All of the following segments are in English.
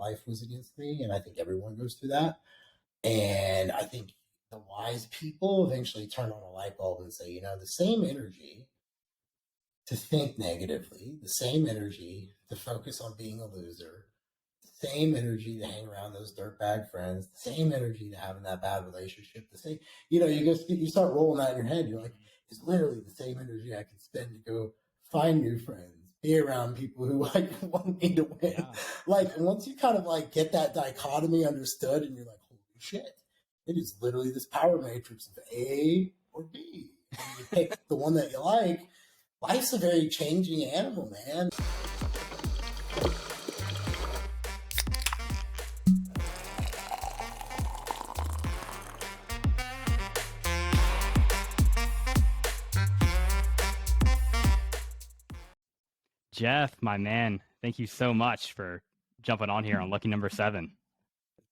life was against me. And I think everyone goes through that. And I think the wise people eventually turn on a light bulb and say, the same energy to think negatively, the same energy to focus on being a loser, the same energy to hang around those dirtbag friends, the same energy to having that bad relationship, the same, you start rolling that in your head. You're like, it's literally the same energy I can spend to go find new friends, be around people who want me to win. Yeah. Once you kind of get that dichotomy understood and you're like, holy shit, it is literally this power matrix of A or B. And you pick the one that you like. Life's a very changing animal, man. Jeff, my man, thank you so much for jumping on here on Lucky Number 7.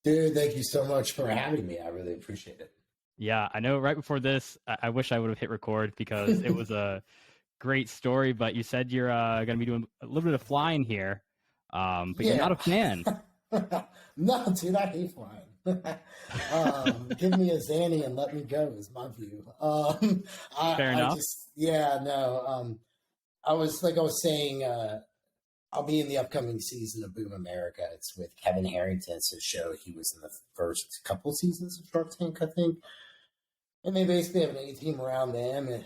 Dude, thank you so much for having me. I really appreciate it. Yeah, I know right before this, I wish I would have hit record because it was a great story, but you said you're going to be doing a little bit of flying here, but you're not a fan. No, dude, I hate flying. Give me a Zanny and let me go is my view. Fair enough. I was saying, I'll be in the upcoming season of Boom America. It's with Kevin Harrington's show. He was in the first couple seasons of Shark Tank, I think. And they basically have an A-team around them and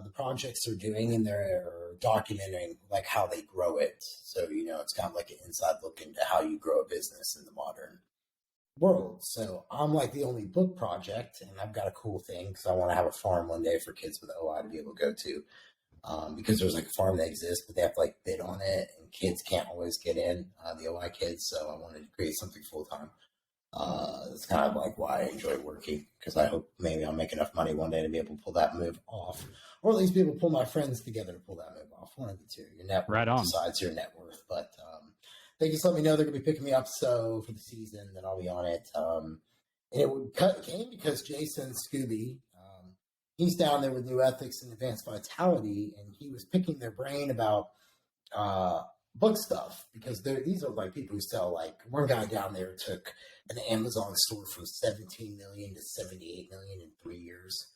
the projects they're doing, and they're documenting how they grow it. So, it's kind of like an inside look into how you grow a business in the modern world. So I'm the only book project, and I've got a cool thing because I want to have a farm one day for kids with OI to be able to go to. Because there's a farm that exists, but they have to bid on it, and kids can't always get in, the OI kids. So I wanted to create something full time. It's kind of why I enjoy working, because I hope maybe I'll make enough money one day to be able to pull that move off, or at least be able to pull my friends together to pull that move off. One of the two. Your net worth decides your net worth. But they just let me know they're going to be picking me up. So for the season, then I'll be on it. And it came because Jason Scooby, he's down there with New Ethics and Advanced Vitality, and he was picking their brain about book stuff, because these are people who sell. One guy down there took an Amazon store from 17 million to 78 million in 3 years.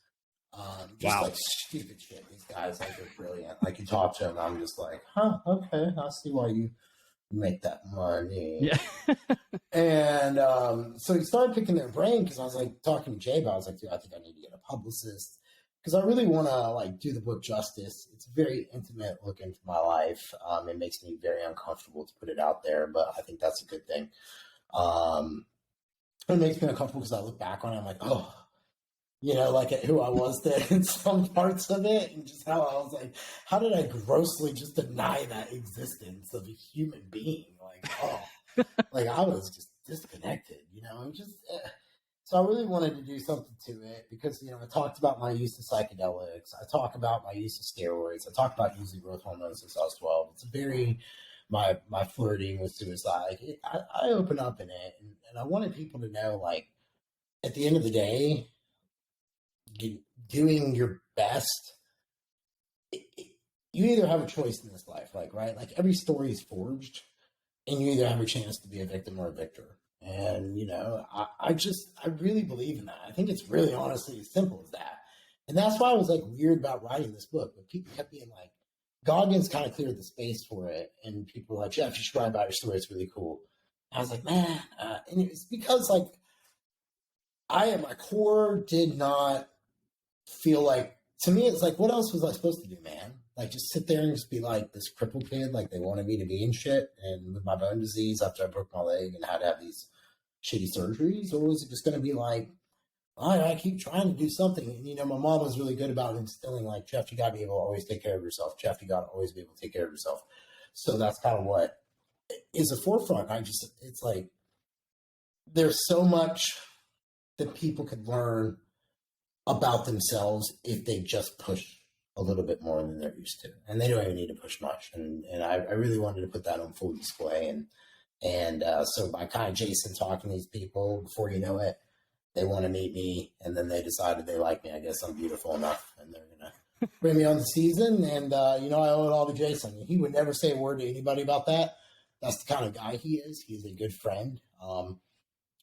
Just stupid shit. These guys are brilliant. You talk to them, I'm just okay, I see why you make that money. Yeah. And so he started picking their brain, because I was talking to Jay about, I was dude, I think I need to get a publicist, because I really want to do the book justice. It's a very intimate look into my life. It makes me very uncomfortable to put it out there, but I think that's a good thing. It makes me uncomfortable because I look back on it, I'm at who I was then in some parts of it, and just how I was how did I grossly just deny that existence of a human being? I was just disconnected, and just. So I really wanted to do something to it, because, I talked about my use of psychedelics. I talk about my use of steroids. I talk about using growth hormones since I was 12. It's very, my flirting with suicide. I open up in it, and I wanted people to know, at the end of the day, doing your best, you either have a choice in this life, right? Every story is forged, and you either have a chance to be a victim or a victor. And, I really believe in that. I think it's really honestly as simple as that. And that's why I was weird about writing this book. But people kept being Goggins kind of cleared the space for it. And people were Jeff, you should write about your story. It's really cool. And I was man. And it was because I at my core did not feel to me, it's what else was I supposed to do, man? Just sit there and just be this crippled kid, they wanted me to be in shit, and with my bone disease after I broke my leg and had to have these shitty surgeries? Or was it just going to be I keep trying to do something? And, my mom was really good about instilling, Jeff, you got to be able to always take care of yourself. Jeff, you got to always be able to take care of yourself. So that's kind of what is the forefront. It's there's so much that people could learn about themselves if they just push a little bit more than they're used to, and they don't even need to push much. And I really wanted to put that on full display. And so by kind of Jason talking to these people, before you know it, they want to meet me, and then they decided they like me. I guess I'm beautiful enough, and they're gonna bring me on the season. And I owe it all to Jason. He would never say a word to anybody about that, that's the kind of guy he is. He's a good friend. And,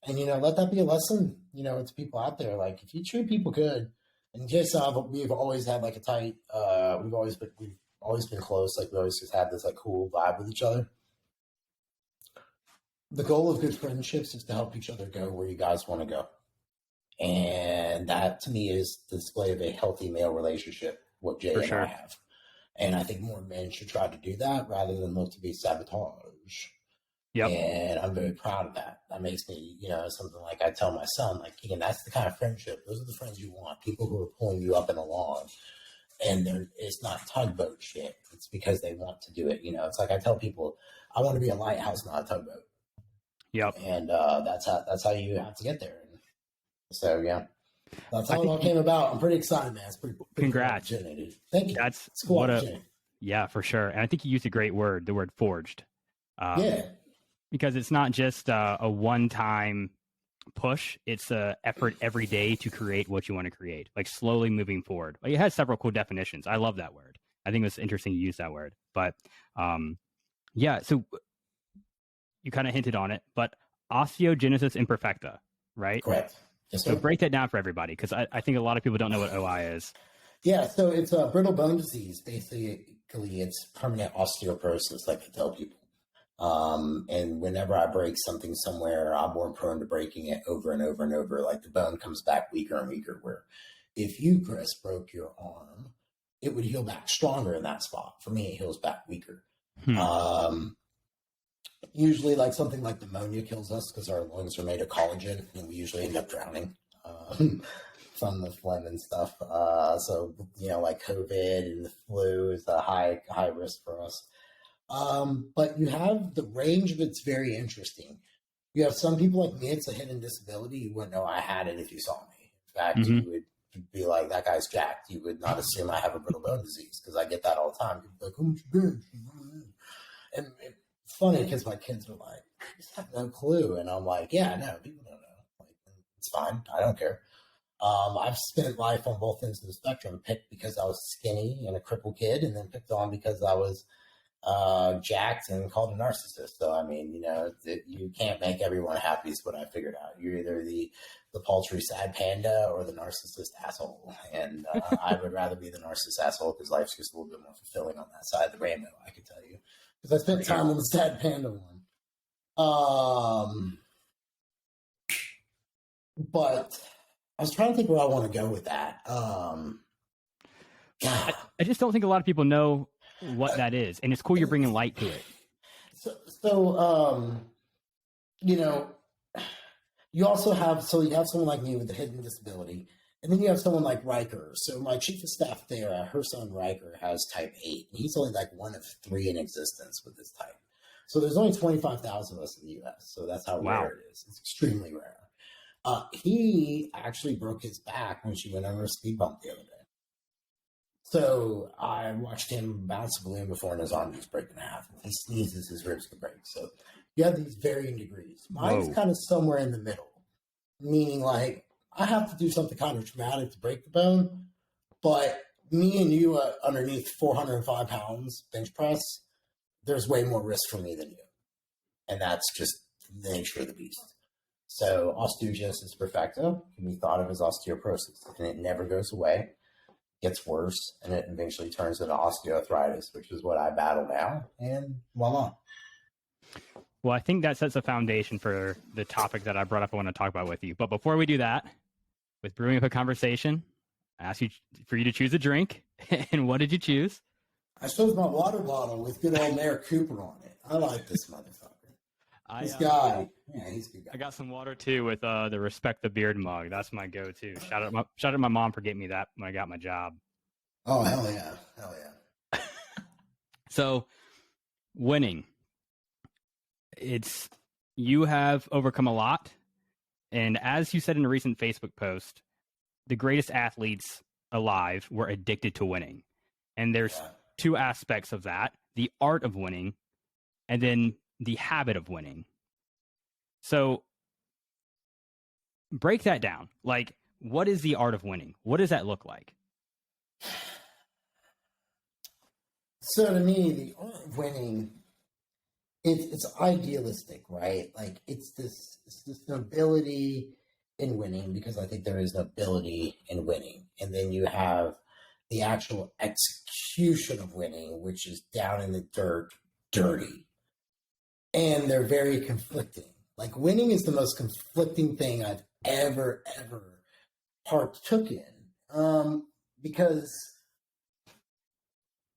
let that be a lesson, to people out there. Like, if you treat people good, and Jason, we've always had like a tight, we've always been close. Like, we always just had this like cool vibe with each other. The goal of good friendships is to help each other go where you guys want to go. And that to me is the display of a healthy male relationship, what Jay and I have. And I think more men should try to do that rather than look to be sabotage. Yep. And I'm very proud of that. That makes me, something like I tell my son, like, that's the kind of friendship. Those are the friends you want. People who are pulling you up and along. And it's not tugboat shit. It's because they want to do it. It's like I tell people, I want to be a lighthouse, not a tugboat. Yep. And that's how you have to get there. And so, yeah. That's how it all came about. I'm pretty excited, man. It's pretty congrats. Cool opportunity. Thank you. That's cool. Yeah, for sure. And I think you used a great word, the word forged. Yeah. Because it's not just a one-time push. It's a effort every day to create what you want to create, like slowly moving forward. Like, it has several cool definitions. I love that word. I think it was interesting you use that word. But yeah, so you kind of hinted on it, but osteogenesis imperfecta, right? Correct. Yes, so break that down for everybody, because I think a lot of people don't know what OI is. Yeah, so it's a brittle bone disease. Basically, it's permanent osteoporosis, like I tell people. And whenever I break something somewhere, I'm more prone to breaking it over and over and over. Like, the bone comes back weaker and weaker, where if you, Chris, broke your arm, it would heal back stronger in that spot. For me, it heals back weaker. Usually, like, something like pneumonia kills us because our lungs are made of collagen, and we usually end up drowning from the phlegm and stuff. So, like COVID and the flu is a high risk for us. But you have the range of it's very interesting. You have some people like me, it's a hidden disability. You wouldn't know I had it if you saw me. In fact, you would be like, that guy's jacked. You would not assume I have a brittle bone disease, because I get that all the time. People are like, oh, you bench? And it's funny because my kids are like, I just have no clue. And I'm like, yeah, no, people don't know. Like, it's fine. I don't care. I've spent life on both ends of the spectrum, picked because I was skinny and a crippled kid, and then picked on because I was jacked and called a narcissist. So, I mean, you can't make everyone happy is what I figured out. You're either the paltry sad panda or the narcissist asshole. And I would rather be the narcissist asshole, because life's just a little bit more fulfilling on that side of the rainbow, I can tell you. Because I spent time on the sad panda one. But I was trying to think where I want to go with that. I just don't think a lot of people know what that is, and it's cool you're bringing light to it. So you also have you have someone like me with a hidden disability, and then you have someone like Riker. So my chief of staff there, her son Riker, has type 8, and he's only like one of 3 in existence with this type. So there's only 25,000 of us in the U.S. So that's how rare it is. It's extremely rare. He actually broke his back when she went over a speed bump the other day. So I watched him bounce a balloon before, and his arm just break in half. If he sneezes, his ribs can break. So you have these varying degrees. Mine's kind of somewhere in the middle, meaning like I have to do something kind of traumatic to break the bone, but me and you underneath 405 pounds bench press, there's way more risk for me than you. And that's just the nature of the beast. So osteogenesis imperfecta can be thought of as osteoporosis, and it never goes away. Gets worse, and it eventually turns into osteoarthritis, which is what I battle now, and voila. Well, I think that sets a foundation for the topic that I brought up I want to talk about with you. But before we do that, with brewing up a conversation, I asked you for you to choose a drink. And what did you choose? I chose my water bottle with good old Mayor Cooper on it. I like this motherfucker. This guy. Yeah, he's a good guy. I got some water too with the Respect the Beard mug. That's my go-to. Shout out to my mom for getting me that when I got my job. Oh, hell yeah. Hell yeah. So, winning. You have overcome a lot. And as you said in a recent Facebook post, the greatest athletes alive were addicted to winning. And there's 2 aspects of that: the art of winning, and then the habit of winning. So break that down. Like, what is the art of winning? What does that look like? So to me, the art of winning it's idealistic, right? Like it's this nobility in winning, because I think there is nobility in winning, and then you have the actual execution of winning, which is down in the dirt, dirty, and they're very conflicting. Like winning is the most conflicting thing I've ever partook in, because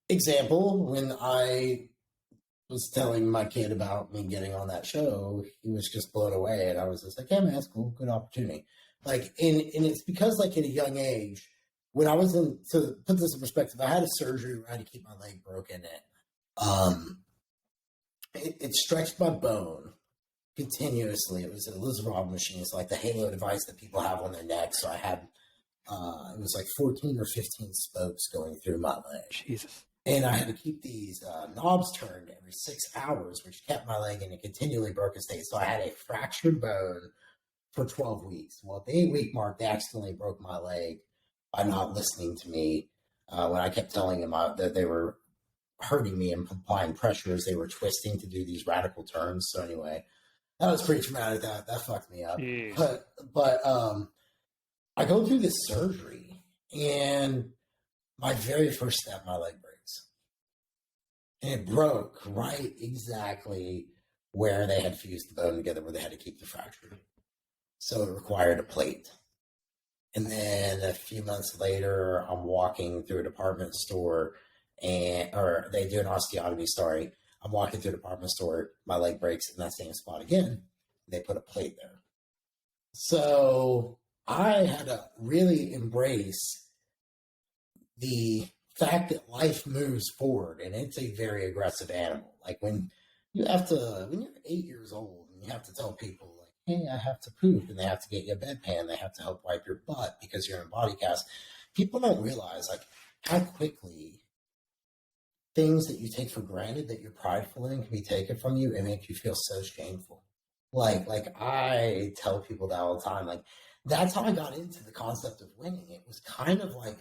example, when I was telling my kid about me getting on that show, he was just blown away, and I was just like, "Yeah, man, that's cool, good opportunity." Like, and it's because, like, at a young age, when I was in, to put this in perspective, I had a surgery where I had to keep my leg broken, and it stretched my bone continuously. It was a Lizard machine. It's like the halo device that people have on their neck. So I had, it was like 14 or 15 spokes going through my leg. Jesus. And I had to keep these knobs turned every 6 hours, which kept my leg in a continually broken state. So I had a fractured bone for 12 weeks. Well, at the 8-week mark, they accidentally broke my leg by not listening to me when I kept telling them that they were hurting me and applying pressures. They were twisting to do these radical turns. So anyway, that was pretty traumatic. That fucked me up. Jeez. But I go through this surgery, and my very first step, my leg breaks. And it broke right exactly where they had fused the bone together, where they had to keep the fracture. So it required a plate. And then a few months later, I'm walking through a department store, or they do an osteotomy, sorry. I'm walking through a department store, my leg breaks in that same spot again. They put a plate there. So I had to really embrace the fact that life moves forward, and it's a very aggressive animal. Like when you're 8 years old and you have to tell people, like, hey, I have to poop, and they have to get you a bedpan, they have to help wipe your butt because you're in body cast. People don't realize, like, how quickly things that you take for granted that you're prideful in can be taken from you and make you feel so shameful. Like I tell people that all the time. Like, that's how I got into the concept of winning. It was kind of like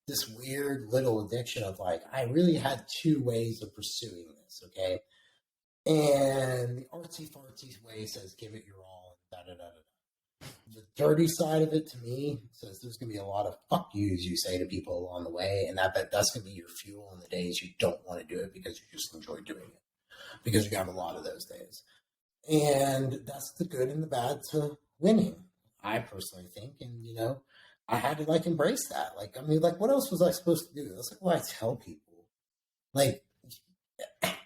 this weird little addiction of, like, I really had two ways of pursuing this, okay? And the artsy fartsy way says give it your all, da da da da. The dirty side of it, to me, says there's going to be a lot of fuck yous you say to people along the way, and that's going to be your fuel on the days you don't want to do it because you just enjoy doing it, because you have a lot of those days. And that's the good and the bad to winning, I personally think. And, I had to, like, embrace that. Like, I mean, like, what else was I supposed to do? That's like what I tell people. Like,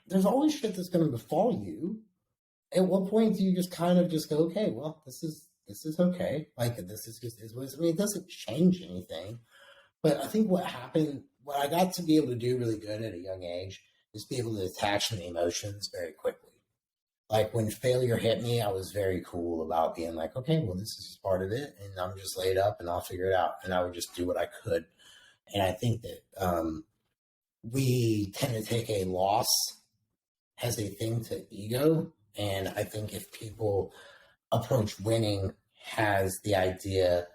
there's always shit that's going to befall you. At what point do you just kind of just go, okay, well, this is okay. Like, this is just, I mean, it doesn't change anything. But I think what I got to be able to do really good at a young age is be able to detach from the emotions very quickly. Like, when failure hit me, I was very cool about being like, okay, well, this is just part of it, and I'm just laid up, and I'll figure it out. And I would just do what I could. And I think that we tend to take a loss as a thing to ego. And I think if people approach winning as the idea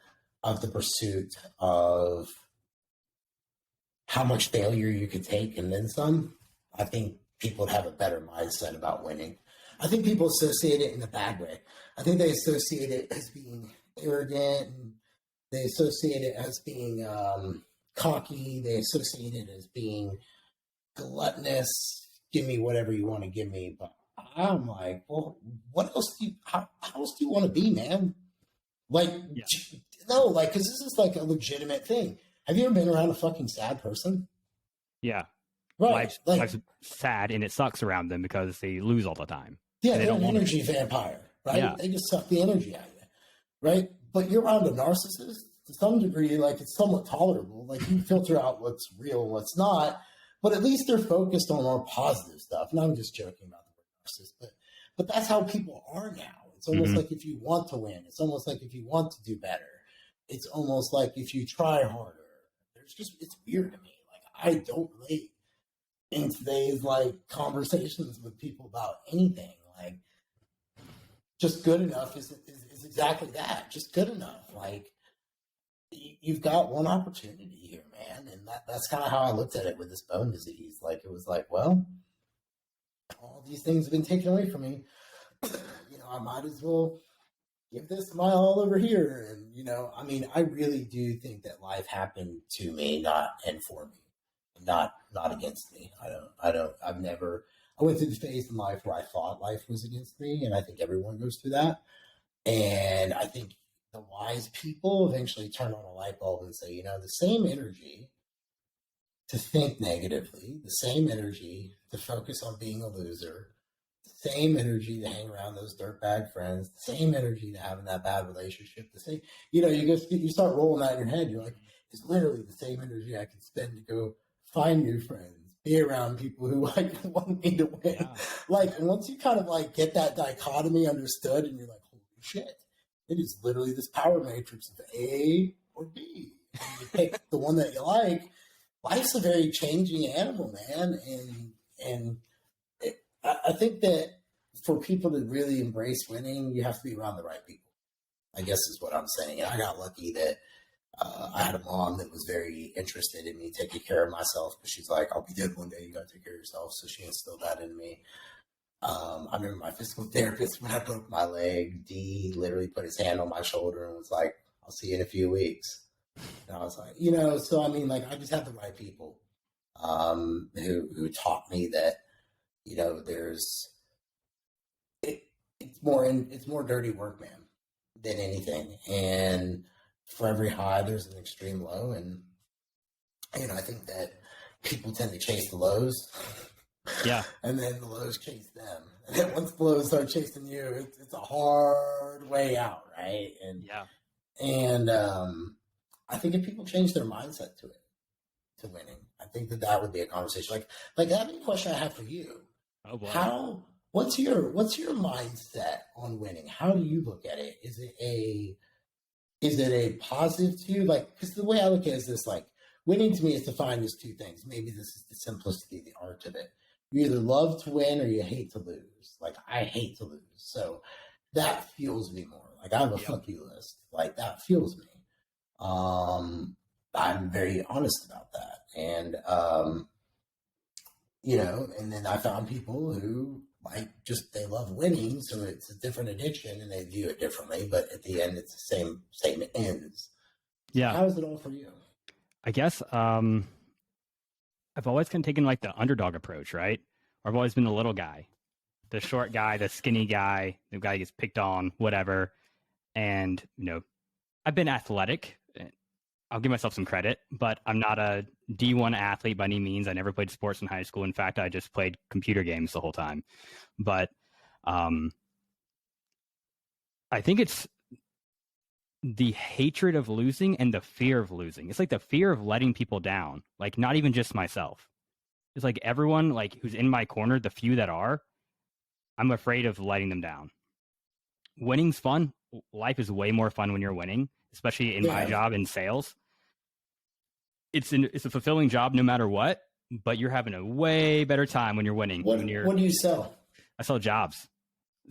of the pursuit of how much failure you could take and then some, I think people would have a better mindset about winning. I think people associate it in a bad way. I think they associate it as being arrogant, and they associate it as being cocky. They associate it as being gluttonous. Give me whatever you want to give me. But I'm like, well, what else how else do you want to be, man? Like, yeah. No, like, because this is like a legitimate thing. Have you ever been around a fucking sad person? Yeah. Right. Life's sad, and it sucks around them because they lose all the time. Yeah, they're an energy vampire, right? Yeah. They just suck the energy out of you, right? But you're around a narcissist, to some degree, like, it's somewhat tolerable. Like, you filter out what's real and what's not, but at least they're focused on more positive stuff. And I'm just joking about the word narcissist, but that's how people are now. It's almost like if you want to win, it's almost like if you want to do better, it's almost like if you try harder. It's weird to me. Like, I don't relate in today's, like, conversations with people about anything. Like, just good enough is exactly that. Just good enough. Like, you've got one opportunity here, man. And that's kind of how I looked at it with this bone disease. Like, it was like, well, all these things have been taken away from me. I might as well give this my all over here. And, I mean, I really do think that life happened to me, not and for me, not against me. I went through the phase in life where I thought life was against me, and I think everyone goes through that. And I think the wise people eventually turn on a light bulb and say, the same energy to think negatively, the same energy to focus on being a loser, the same energy to hang around those dirtbag friends, the same energy to having that bad relationship, the same, you start rolling that in your head. You're like, it's literally the same energy I can spend to go find new friends, be around people who want me to win. Yeah. And once you kind of get that dichotomy understood, and you're like, holy shit, it is literally this power matrix of A or B. And you pick the one that you like. Life's a very changing animal, man. And I think that for people to really embrace winning, you have to be around the right people, I guess is what I'm saying. And I got lucky that I had a mom that was very interested in me taking care of myself, because she's like, I'll be dead one day, you got to take care of yourself. So she instilled that in me. I remember my physical therapist, when I broke my leg, D literally put his hand on my shoulder and was like, I'll see you in a few weeks. And I was like, so I mean, I just had the right people who taught me that, it's more dirty work, man, than anything. And for every high, there's an extreme low. And, I think that people tend to chase the lows. Yeah. And then the lows chase them. And then once the lows start chasing you, it's a hard way out, right? And yeah. And I think if people change their mindset to winning, I think that would be a conversation. Like that'd be a question I have for you. Oh boy. What's your mindset on winning? How do you look at it? Is it a positive to you? Because the way I look at it is this, winning to me is defined as two things. Maybe this is the simplicity, the art of it. You either love to win or you hate to lose. I hate to lose. So that fuels me more. I have a fuck you list. That fuels me. I'm very honest about that. And, and then I found people who they love winning. So it's a different addiction and they view it differently, but at the end it's the same ends. Yeah. How is it all for you? I guess, I've always kind of taken the underdog approach, right? I've always been the little guy, the short guy, the skinny guy, the guy who gets picked on, whatever. And, I've been athletic. I'll give myself some credit, but I'm not a D1 athlete by any means. I never played sports in high school. In fact, I just played computer games the whole time. But I think it's the hatred of losing and the fear of losing. It's the fear of letting people down, not even just myself. It's everyone who's in my corner, the few that are, I'm afraid of letting them down. Winning's fun. Life is way more fun when you're winning, especially in my job in sales. It's a fulfilling job no matter what, but you're having a way better time when you're winning. What do you sell? I sell jobs.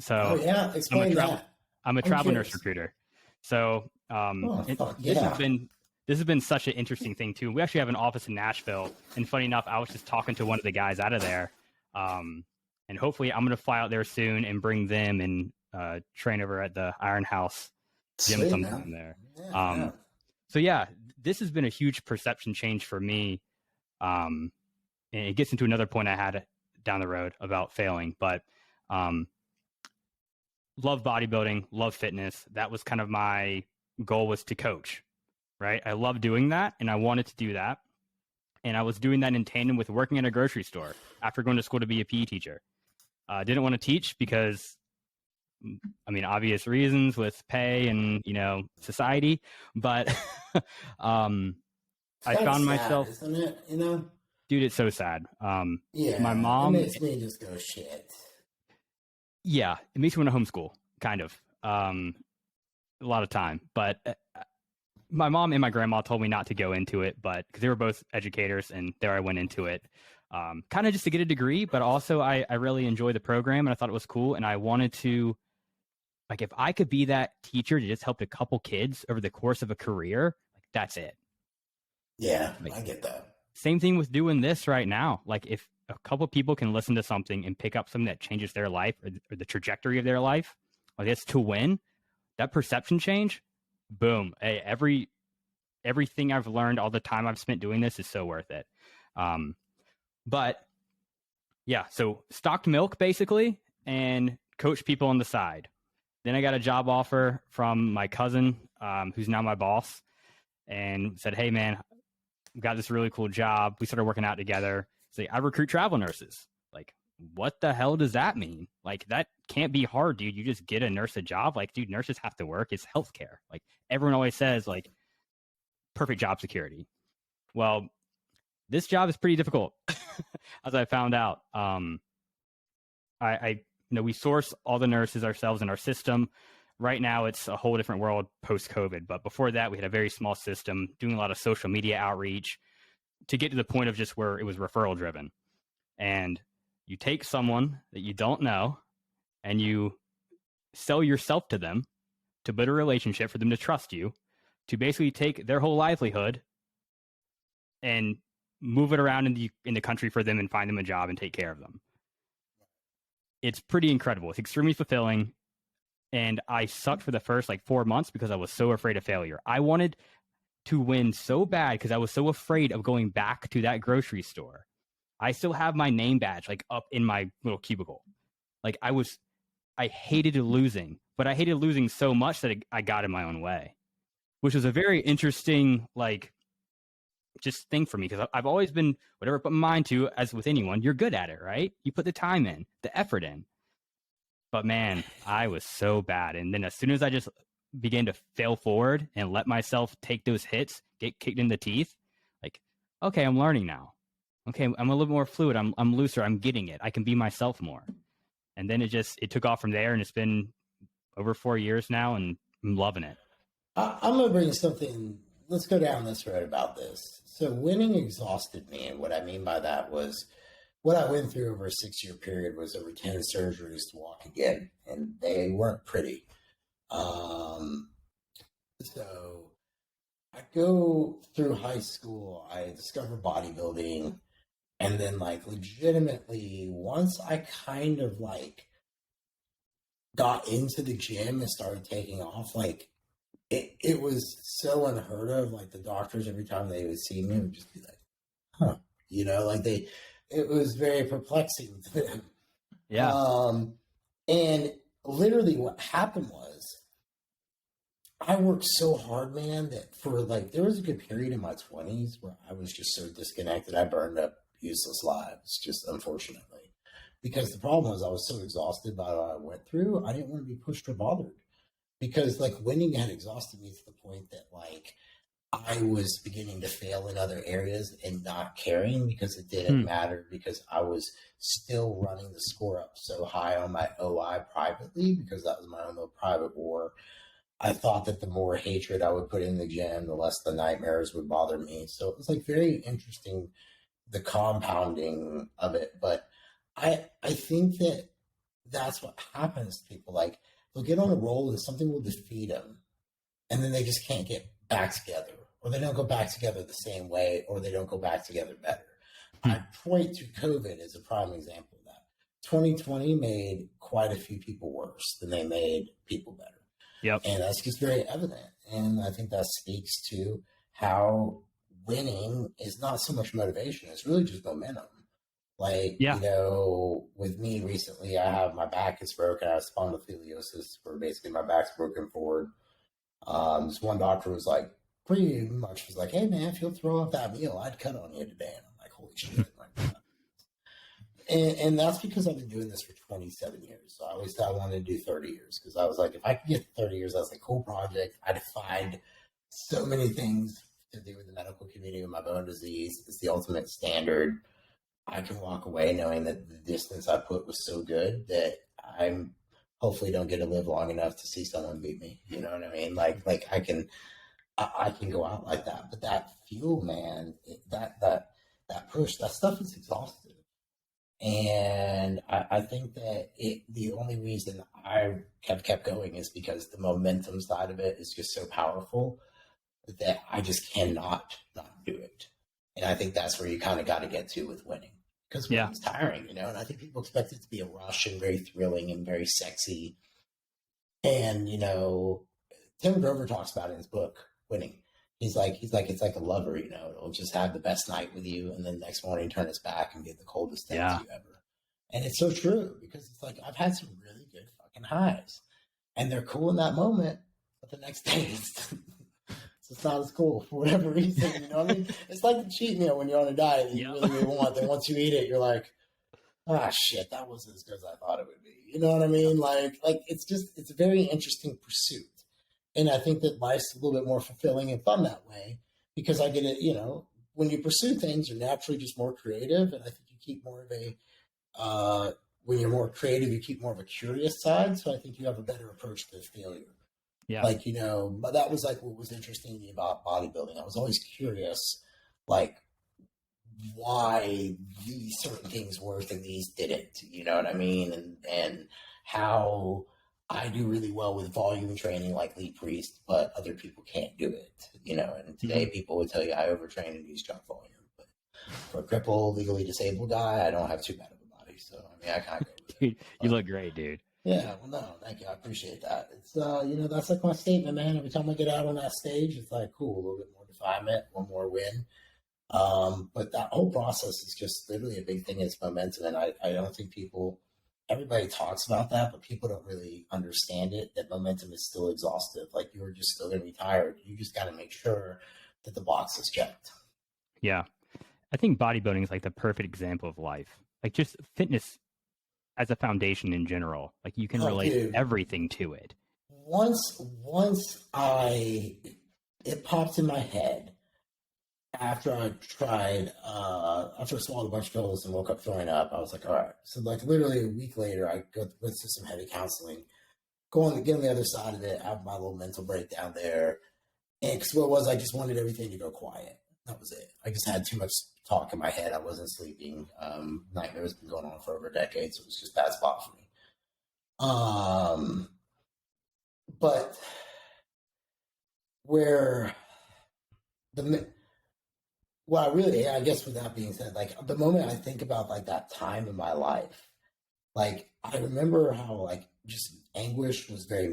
So explain that. I'm a travel nurse recruiter. So this has been such an interesting thing too. We actually have an office in Nashville, and funny enough, I was just talking to one of the guys out of there, and hopefully I'm going to fly out there soon and bring them and train over at the Iron House gym sometime there. So this has been a huge perception change for me, and it gets into another point I had down the road about failing, but love bodybuilding, love fitness. That was kind of my goal, was to coach, right? I love doing that, and I wanted to do that. And I was doing that in tandem with working at a grocery store after going to school to be a PE teacher. Didn't want to teach because, obvious reasons with pay and, society. But I found myself, isn't it? Dude, it's so sad. My mom, it makes me just go shit. Yeah, it makes me want to homeschool, kind of. A lot of time. But my mom and my grandma told me not to go into it, but because they were both educators, and there I went into it. Kind of just to get a degree, but also I really enjoyed the program, and I thought it was cool. And I wanted to, if I could be that teacher to just help a couple kids over the course of a career, that's it. Yeah, I get that. Same thing with doing this right now. a couple people can listen to something and pick up something that changes their life or the trajectory of their life, I guess to win, that perception change, boom. Hey, everything I've learned, all the time I've spent doing this is so worth it. But yeah, so stocked milk basically and coach people on the side. Then I got a job offer from my cousin, who's now my boss, and said, hey, man, I've got this really cool job. We started working out together. Say, I recruit travel nurses. Like, what the hell does that mean? Like, that can't be hard, dude. You just get a nurse a job. Like, dude, nurses have to work. It's healthcare. Like, everyone always says, like, perfect job security. Well, this job is pretty difficult, as I found out. We source all the nurses ourselves in our system. Right now, it's a whole different world post-COVID. But before that, we had a very small system, doing a lot of social media outreach to get to the point of just where it was referral driven. And you take someone that you don't know and you sell yourself to them to build a relationship for them to trust you, to basically take their whole livelihood and move it around in the country for them and find them a job and take care of them. It's pretty incredible. It's extremely fulfilling. And I sucked for the first 4 months because I was so afraid of failure. I wanted to win so bad because I was so afraid of going back to that grocery store. I still have my name badge up in my little cubicle. I hated losing, but I hated losing so much that I got in my own way, which was a very interesting, just thing for me, because I've always been, whatever I put my mind to, as with anyone, you're good at it, right? You put the time in, the effort in. But man, I was so bad. And then as soon as I just began to fail forward and let myself take those hits, get kicked in the teeth, okay, I'm learning now. Okay, I'm a little more fluid. I'm looser. I'm getting it. I can be myself more. And then it took off from there, and it's been over 4 years now, and I'm loving it. I'm going to bring something. Let's go down this road about this. So winning exhausted me, and what I mean by that was what I went through over a 6-year period was over 10 surgeries to walk again, and they weren't pretty. So I go through high school, I discover bodybuilding, and then legitimately, once I kind of got into the gym and started taking off, it was so unheard of. The doctors, every time they would see me, would just be like, huh, it was very perplexing to them. Yeah. And literally what happened was I worked so hard, man, that for there was a good period in my 20s where I was just so disconnected. I burned up useless lives, just unfortunately. Because the problem was I was so exhausted by what I went through, I didn't want to be pushed or bothered. Because winning had exhausted me to the point that I was beginning to fail in other areas and not caring because it didn't matter, because I was still running the score up so high on my OI privately, because that was my own little private war. I thought that the more hatred I would put in the gym, the less the nightmares would bother me. So it was very interesting, the compounding of it. But I think that that's what happens to people. They'll get on a roll and something will defeat them, and then they just can't get back together, or they don't go back together the same way, or they don't go back together better. I point to COVID as a prime example of that. 2020 made quite a few people worse than they made people better. Yep. And that's just very evident. And I think that speaks to how winning is not so much motivation. It's really just momentum. With me recently, I have my back is broken. I have spondylolisthesis, where basically my back's broken forward. This one doctor was pretty much was hey man, if you'll throw up that meal, I'd cut on you today. And I'm holy shit. And that's because I've been doing this for 27 years. So I always thought I wanted to do 30 years, because I was if I could get 30 years, that's a cool project. I defined so many things to do with the medical community with my bone disease. It's the ultimate standard. I can walk away knowing that the distance I put was so good that I'm hopefully don't get to live long enough to see someone beat me. You know what I mean? I can go out like that. But that fuel, man, that push, that stuff is exhausting. And I think that the only reason I have kept going is because the momentum side of it is just so powerful that I just cannot not do it. And I think that's where you kind of got to get to with winning. because Yeah. winning's tiring, and I think people expect it to be a rush and very thrilling and very sexy. And Tim Grover talks about it in his book Winning. He's like it's like a lover, it'll just have the best night with you, and then the next morning turn its back and get the coldest day to you ever. And it's so true, because it's like I've had some really good fucking highs, and they're cool in that moment, but the next day it's not as cool for whatever reason. You know what I mean? It's like the cheat meal when you're on a diet and you really, really want. Then once you eat it, you're like, ah, shit, that wasn't as good as I thought it would be. You know what I mean? Like it's a very interesting pursuit. And I think that life's a little bit more fulfilling and fun that way, because I get it, when you pursue things, you're naturally just more creative. And I think you keep more of when you're more creative, you keep more of a curious side. So I think you have a better approach to failure. Yeah. Like, but that was like what was interesting to me about bodybuilding. I was always curious, like, why these certain things worked and these didn't, you know what I mean? And how I do really well with volume training like Lee Priest, but other people can't do it, and today people would tell you I overtrain and use junk volume. But for a crippled, legally disabled guy, I don't have too bad of a body. So, I mean, I kind of go with it. You look great, dude. Yeah, well, no, thank you. I appreciate that. It's, that's like my statement, man. Every time I get out on that stage, it's like, cool, a little bit more definement, one more win. But that whole process is just literally a big thing. It's momentum. And I don't think everybody talks about that, but people don't really understand it, that momentum is still exhaustive. Like, you're just still going to be tired. You just got to make sure that the box is checked. Yeah. I think bodybuilding is like the perfect example of life. Like, just fitness as a foundation in general. Like, you can relate everything to it. Once it popped in my head after I tried, after I swallowed a bunch of pills and woke up throwing up, I was like, all right. So like literally a week later, I went to some heavy counseling, get on the other side of it, have my little mental breakdown there. And because what it was, I just wanted everything to go quiet. That was it. I just had too much talk in my head. I wasn't sleeping. Nightmares been going on for over a decade, so it was just a bad spot for me. But I guess with that being said, like the moment I think about like that time in my life, like I remember how like just anguish was I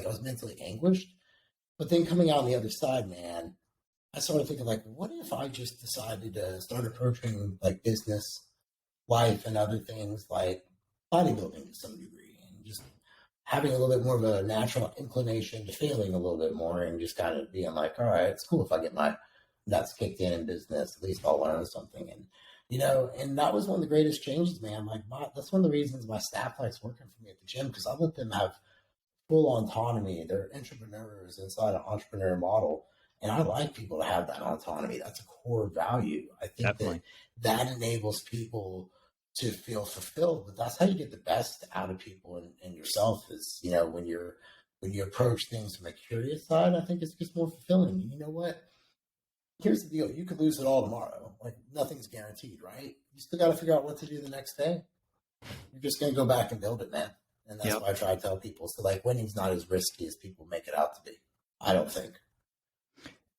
was mentally anguished, but then coming out on the other side, man, I started thinking like, what if I just decided to start approaching like business, life, and other things like bodybuilding to some degree, and just having a little bit more of a natural inclination to failing a little bit more, and just kind of being like, all right, it's cool if I get my nuts kicked in business, at least I'll learn something. And, and that was one of the greatest changes, man. Like that's one of the reasons my staff likes working for me at the gym, because I let them have full autonomy. They're entrepreneurs inside an entrepreneur model. And I like people to have that autonomy. That's a core value. I think that enables people to feel fulfilled. But that's how you get the best out of people and yourself is, when you approach things from a curious side, I think it's just more fulfilling. And you know what? Here's the deal. You could lose it all tomorrow. Like nothing's guaranteed, right? You still got to figure out what to do the next day. You're just going to go back and build it, man. And that's why I try to tell people. So like winning's not as risky as people make it out to be. I don't think.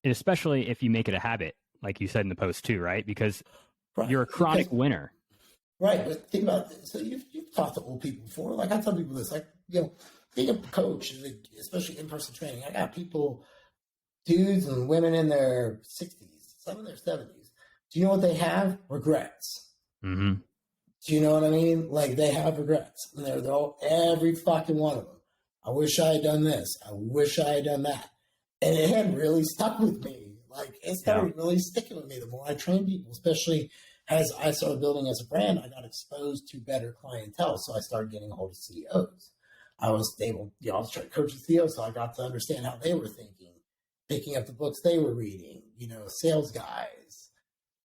And especially if you make it a habit, like you said in the post too, right? Because you're a chronic winner. Right. But think about this. So you've talked to old people before. Like I tell people this, like, being a coach, especially in-person training, I got people, dudes and women in their 60s, some in their 70s. Do you know what they have? Regrets. Mm-hmm. Do you know what I mean? Like they have regrets. And they're all, every fucking one of them. I wish I had done this. I wish I had done that. And it had really stuck with me. Like it started really sticking with me the more I trained people, especially as I started building as a brand. I got exposed to better clientele. So I started getting a hold of CEOs. I was able, I was trying to coach the CEOs, so I got to understand how they were thinking, picking up the books they were reading, sales guys,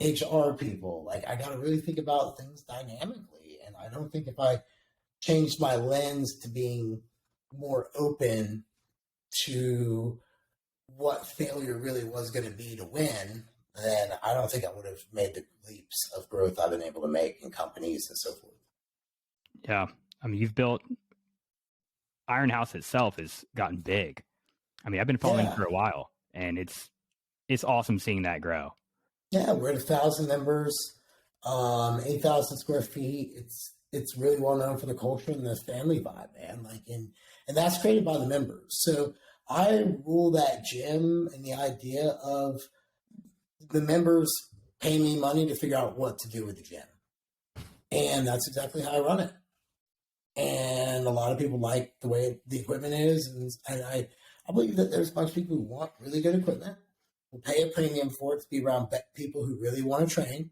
HR people. Like I got to really think about things dynamically. And I don't think if I changed my lens to being more open to what failure really was going to be to win, then I don't think I would have made the leaps of growth I've been able to make in companies and so forth. Yeah. I mean, you've built Iron House itself has gotten big. I mean, I've been following for a while, and it's awesome seeing that grow. Yeah, we're at 1,000 members. 8,000 square feet. It's really well known for the culture and the family vibe, man. Like, and that's created by the members. So I rule that gym, and the idea of the members pay me money to figure out what to do with the gym. And that's exactly how I run it. And a lot of people like the way the equipment is. And I believe that there's a bunch of people who want really good equipment, will pay a premium for it to be around people who really want to train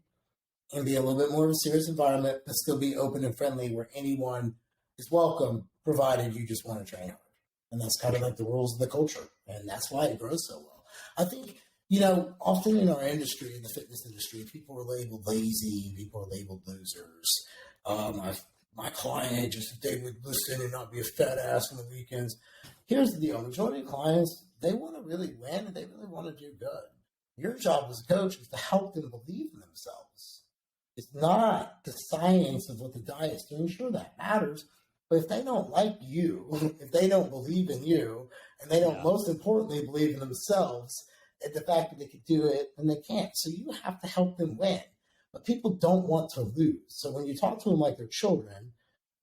and be a little bit more of a serious environment, but still be open and friendly where anyone is welcome, provided you just want to train hard. And that's kind of like the rules of the culture. And that's why it grows so well. I think, often in our industry, in the fitness industry, people are labeled lazy, people are labeled losers. My client, just if they would listen and not be a fat ass on the weekends. Here's the deal. Majority of clients, they want to really win and they really want to do good. Your job as a coach is to help them believe in themselves. It's not the science of what the diet's doing. Sure, that matters. But if they don't like you, if they don't believe in you, and they don't, most importantly, believe in themselves and the fact that they could do it, then they can't. So you have to help them win. But people don't want to lose. So when you talk to them like they're children,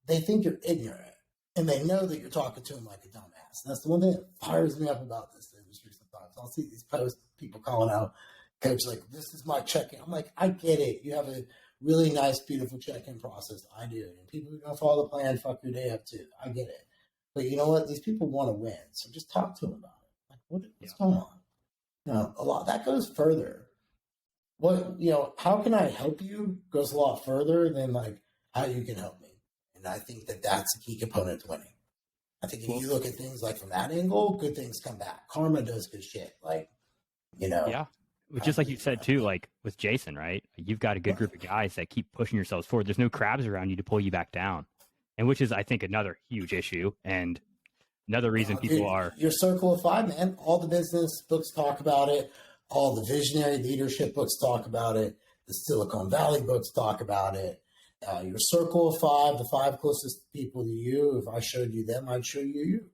they think you're ignorant. And they know that you're talking to them like a dumbass. And that's the one thing that fires me up about this industry sometimes. I'll see these posts, people calling out, coach, like, this is my check-in. I'm like, I get it. You have a really nice, beautiful check-in process. I do. And people who don't follow the plan, fuck your day up too. I get it. But you know what? These people want to win. So just talk to them about it. Like, what's going on? A lot that goes further. How can I help you goes a lot further than like how you can help me. And I think that that's a key component to winning. I think if you look at things like from that angle, good things come back. Karma does good shit. Yeah. Just like you said too, like with Jason, right? You've got a good group of guys that keep pushing yourselves forward. There's no crabs around you to pull you back down. And which is, I think, another huge issue. And another reason people are... Your circle of five, man. All the business books talk about it. All the visionary leadership books talk about it. The Silicon Valley books talk about it. Your circle of five, the five closest people to you, if I showed you them, I'd show you.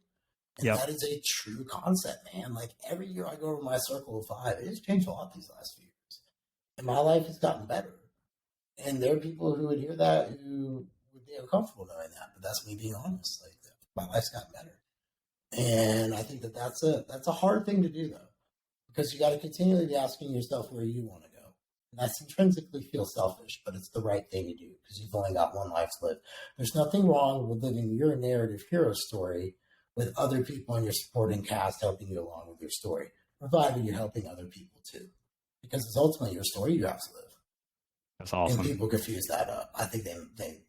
And that is a true concept, man. Like every year I go over my circle of five, it has changed a lot these last few years. And my life has gotten better. And there are people who would hear that who would be uncomfortable knowing that. But that's me being honest. Like my life's gotten better. And I think that's a hard thing to do though. Because you got to continually be asking yourself where you want to go. And that's intrinsically feel selfish, but it's the right thing to do because you've only got one life to live. There's nothing wrong with living your narrative hero story with other people in your supporting cast helping you along with your story, provided you're helping other people too. Because it's ultimately your story you have to live. That's awesome. And people confuse that up. I think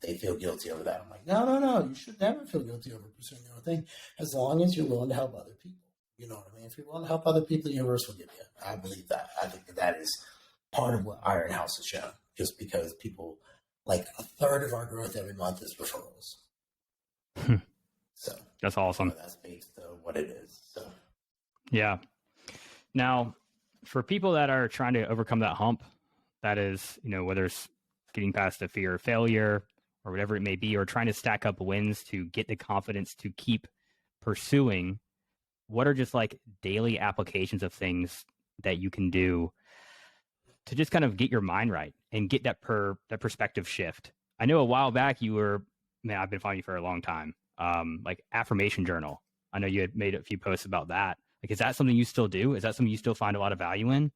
they feel guilty over that. I'm like, no. You should never feel guilty over pursuing your own thing as long as you're willing to help other people. You know what I mean? If you're willing to help other people, the universe will give you. I believe that. I think that is part of what Iron House has shown. Just because people, like a third of our growth every month is referrals. So that's awesome. That's based on what it is. So yeah. Now, for people that are trying to overcome that hump, that is, whether it's getting past the fear of failure or whatever it may be, or trying to stack up wins to get the confidence to keep pursuing, what are just like daily applications of things that you can do to just kind of get your mind right and get that perspective shift? I know a while back I've been following you for a long time. Like affirmation journal. I know you had made a few posts about that. Like, is that something you still do? Is that something you still find a lot of value in?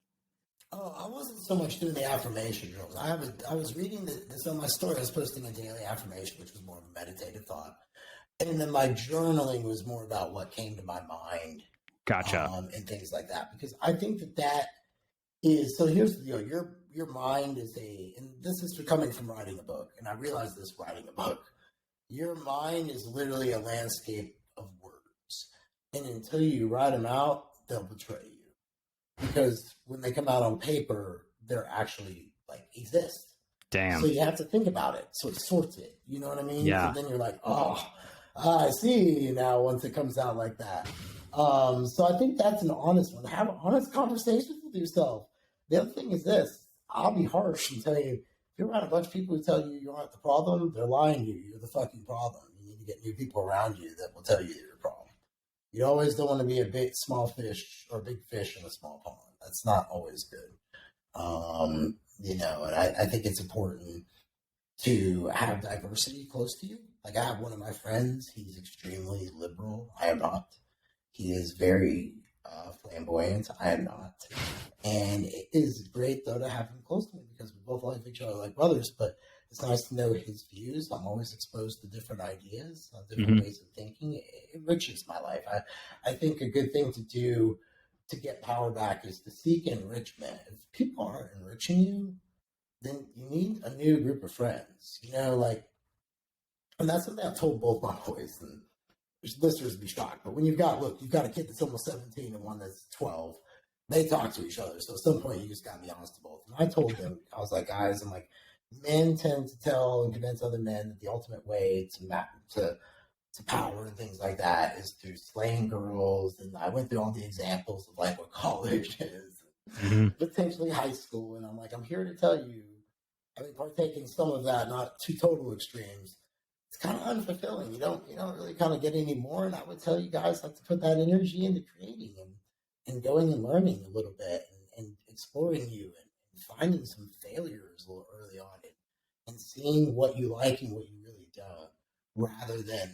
Oh, I wasn't so much doing the affirmation journals. I was reading this on my story. I was posting a daily affirmation, which was more of a meditative thought. And then my journaling was more about what came to my mind. Gotcha. And things like that. Because I think that is, so here's the deal. Your mind is and this is coming from writing a book. And I realized this writing a book. Your mind is literally a landscape of words. And until you write them out, they'll betray you. Because when they come out on paper, they're actually like exist. Damn. So you have to think about it. So it sorts it. You know what I mean? Yeah. And then you're like, I see now once it comes out like that. So I think that's an honest one. Have honest conversations with yourself. The other thing is this. I'll be harsh and tell you, if you're around a bunch of people who tell you you aren't the problem, they're lying to you. You're the fucking problem. You need to get new people around you that will tell you you're the problem. You always don't want to be a big, small fish or a big fish in a small pond. That's not always good. you know, and I think it's important to have diversity close to you. Like I have one of my friends, he's extremely liberal. I am not. He is very flamboyant. I am not. And it is great though to have him close to me because we both love each other like brothers. But it's nice to know his views. I'm always exposed to different ideas, different ways of thinking. It enriches my life. I think a good thing to do to get power back is to seek enrichment. If people aren't enriching you, then you need a new group of friends. You know, like, and that's something I've told both my boys, and listeners would be shocked. But when you've got a kid that's almost 17 and one that's 12, they talk to each other. So at some point, you just got to be honest to both. And I told them, I was like, guys, I'm like, men tend to tell and convince other men that the ultimate way to power and things like that is through slaying girls. And I went through all the examples of like what college is, potentially high school. And I'm like, I'm here to tell you, having partaken some of that, not to total extremes, it's kind of unfulfilling. You don't really kind of get any more. And I would tell you guys like to put that energy into creating and going and learning a little bit and exploring you and finding some failures a little early on and seeing what you like and what you really don't, rather than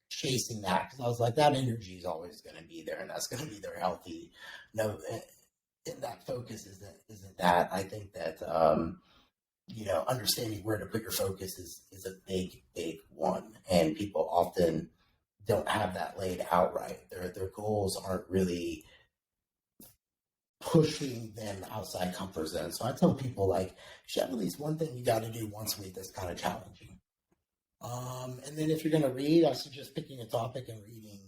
chasing that. Because I was like, that energy is always going to be there, and that's going to be there healthy. No, and that focus isn't that. I think that you know, understanding where to put your focus is a big one, and people often don't have that laid out right. Their goals aren't really pushing them outside comfort zone. So I tell people like, you should have at least one thing you got to do once a week that's kind of challenging. And then if you're going to read, I suggest picking a topic and reading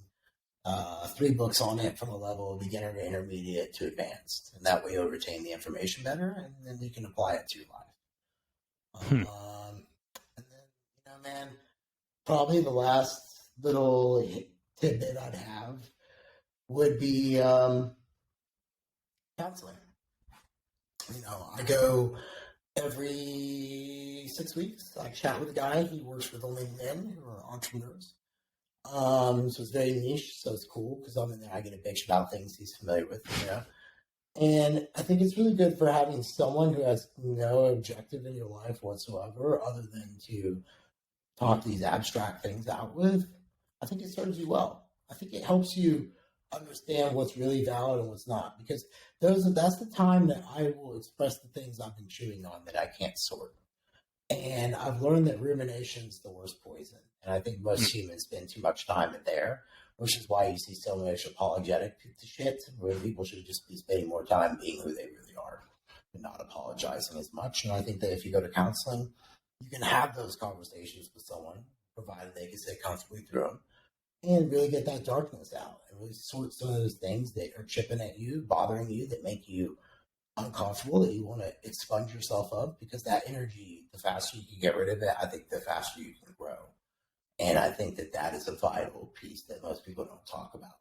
3 books on it from a level of beginner to intermediate to advanced, and that way you'll retain the information better, and then you can apply it to your life. And then, you know, man, probably the last little tidbit I'd have would be counseling. You know, I go every 6 weeks. I chat with a guy. He works with only men who are entrepreneurs. So it's very niche. So it's cool because I'm in there. I get a bitch about things he's familiar with. You know. And I think it's really good for having someone who has no objective in your life whatsoever other than to talk these abstract things out with. I think it serves you well. I think it helps you understand what's really valid and what's not, because that's the time that I will express the things I've been chewing on that I can't sort. And I've learned that rumination is the worst poison. And I think most humans spend too much time in there, which is why you see so much apologetic to shit, where people should just be spending more time being who they really are and not apologizing as much. And I think that if you go to counseling, you can have those conversations with someone, provided they can sit comfortably through them, and really get that darkness out and really sort some of those things that are chipping at you, bothering you, that make you uncomfortable, that you want to expunge yourself of, because that energy, the faster you can get rid of it, I think the faster you can grow. And I think that that is a vital piece that most people don't talk about.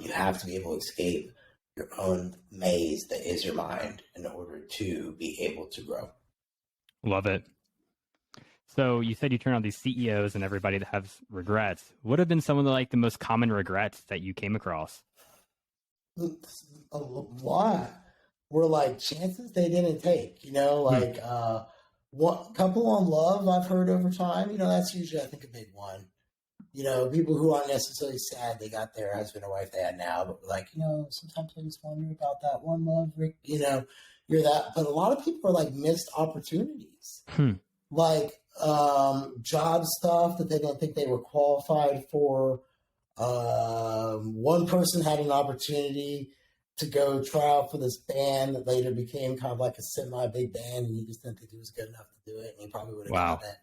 You have to be able to escape your own maze that is your mind in order to be able to grow. Love it. So you said you turn on these CEOs and everybody that has regrets. What have been some of the most common regrets that you came across? A lot were like chances they didn't take, you know, like one couple on love I've heard over time, you know, that's usually I think a big one. You know, people who aren't necessarily sad they got their husband or wife they had now, but like, you know, sometimes I just wonder about that one love, you know, you're that. But a lot of people are like missed opportunities. Like job stuff that they don't think they were qualified for. One person had an opportunity to go try out for this band that later became kind of like a semi-big band, and he just didn't think he was good enough to do it, and he probably would have gotten it.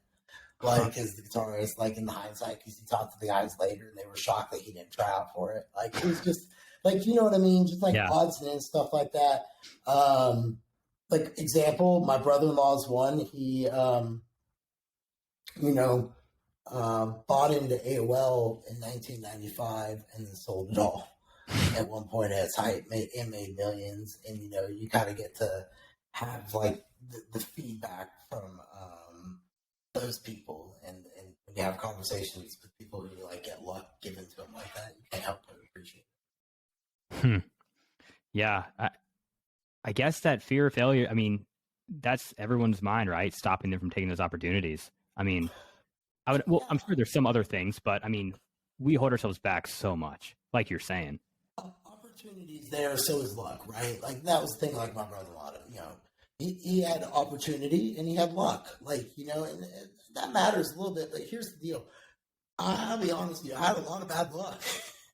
Like, as the guitarist, like in the hindsight, because he talked to the guys later, and they were shocked that he didn't try out for it. Like, it was just, like, you know what I mean? Just like odds and stuff like that. Like, example, my brother-in-law's one. He, you know, bought into AOL in 1995 and then sold it all at one point at its height, made millions. And, you know, you kind of get to have like the feedback from those people. And when you have conversations with people who like get luck given to them like that, you can't help but appreciate it. Yeah. I guess that fear of failure, I mean, that's everyone's mind, right? Stopping them from taking those opportunities. I mean, I'm Yeah. sure there's some other things, but I mean, we hold ourselves back so much, like you're saying. Opportunities there, so is luck, right? Like that was the thing. Like my brother-in-law, he had opportunity and he had luck, like and that matters a little bit. But here's the deal: I'll be honest with you, I had a lot of bad luck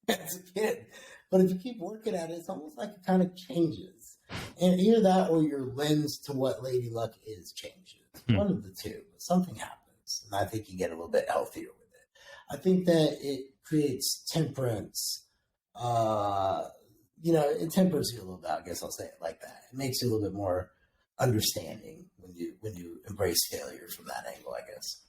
as a kid, but if you keep working at it, it's almost like it kind of changes. And either that or your lens to what Lady Luck is changes. One of the two, but something happens, and I think you get a little bit healthier with it. I think that it creates temperance. It tempers you a little bit. I guess I'll say it like that. It makes you a little bit more understanding when you embrace failure from that angle, I guess.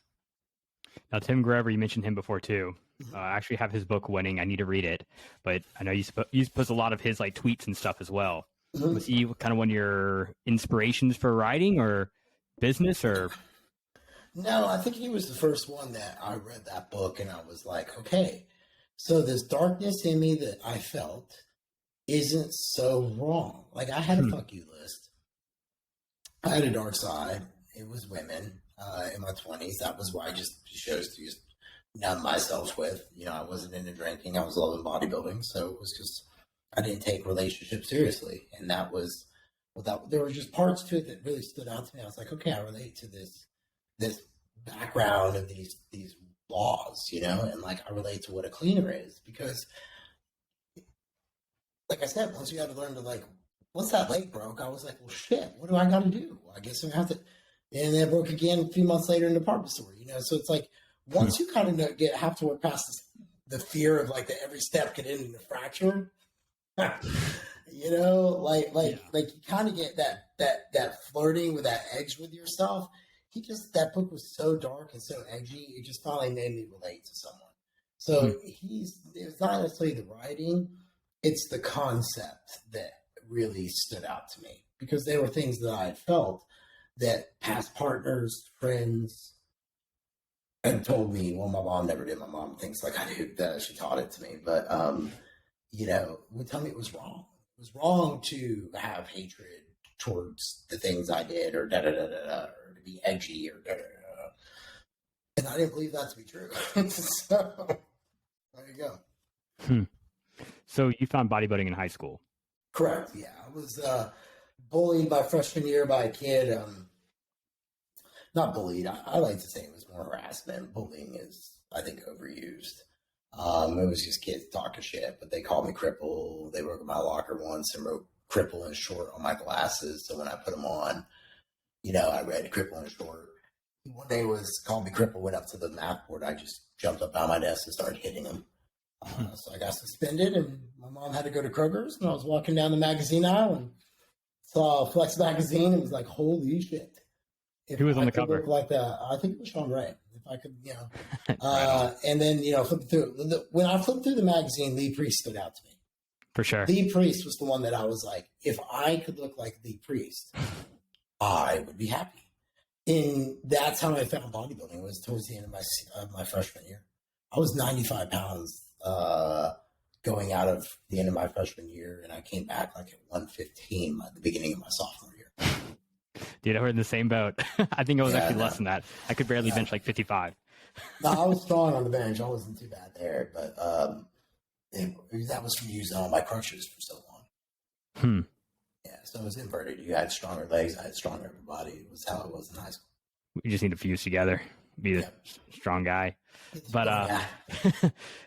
Now, Tim Grover, you mentioned him before too. I actually have his book, Winning. I need to read it, but I know you post a lot of his like tweets and stuff as well. Mm-hmm. Was he kind of one of your inspirations for writing or business or? No, I think he was the first one that I read that book and I was like, okay, so this darkness in me that I felt isn't so wrong. Like I had a fuck you list. I had a dark side. It was women in my 20s. That was why I just chose to just numb myself with. I wasn't into drinking. I was loving bodybuilding. So it was just, I didn't take relationships seriously. And that was, there were just parts to it that really stood out to me. I was like, okay, I relate to this background of these laws, and like I relate to what a cleaner is because, like I said, once you had to learn to like, once that leg broke, I was like, well, shit, what do I got to do? I guess I'm going to have to, and then it broke again a few months later in the department store, so it's like, once you kind of have to work past the fear of like that every step could end in a fracture, like you kind of get that flirting with that edge with yourself. That book was so dark and so edgy, it just finally made me relate to someone. So it's not necessarily the writing, it's the concept that really stood out to me because they were things that I had felt that past partners, friends had told me. Well, my mom never did. My mom thinks like I do, that she taught it to me, but would tell me it was wrong. It was wrong to have hatred towards the things I did or or to be edgy or and I didn't believe that to be true. So there you go. So you found bodybuilding in high school? Correct. Yeah, I was bullied my freshman year by a kid. Not bullied. I like to say it was more harassment. Bullying is, I think, overused. It was just kids talking shit, but they called me cripple. They broke in my locker once and wrote cripple in short on my glasses. So when I put them on, I read cripple in short. One day called me cripple, went up to the math board. I just jumped up on my desk and started hitting him. So I got suspended, and my mom had to go to Kroger's, and I was walking down the magazine aisle and saw Flex magazine and was like, holy shit. Who was on the cover? Look like that. I think it was Sean Ray. If I could, and then, flip through. When I flipped through the magazine, Lee Priest stood out to me. For sure. Lee Priest was the one that I was like, if I could look like Lee Priest, I would be happy. And that's how I found bodybuilding. It was towards the end of my freshman year. I was 95 pounds going out of the end of my freshman year, and I came back like at 115 at the beginning of my sophomore year. Dude, I was in the same boat. I think I was actually less than that. I could barely bench like 55. No, I was strong on the bench. I wasn't too bad there, but that was from using all my crunches for so long. Yeah, so it was inverted. You had stronger legs. I had stronger upper body. It was how it was in high school. We just need to fuse together, be the strong guy. But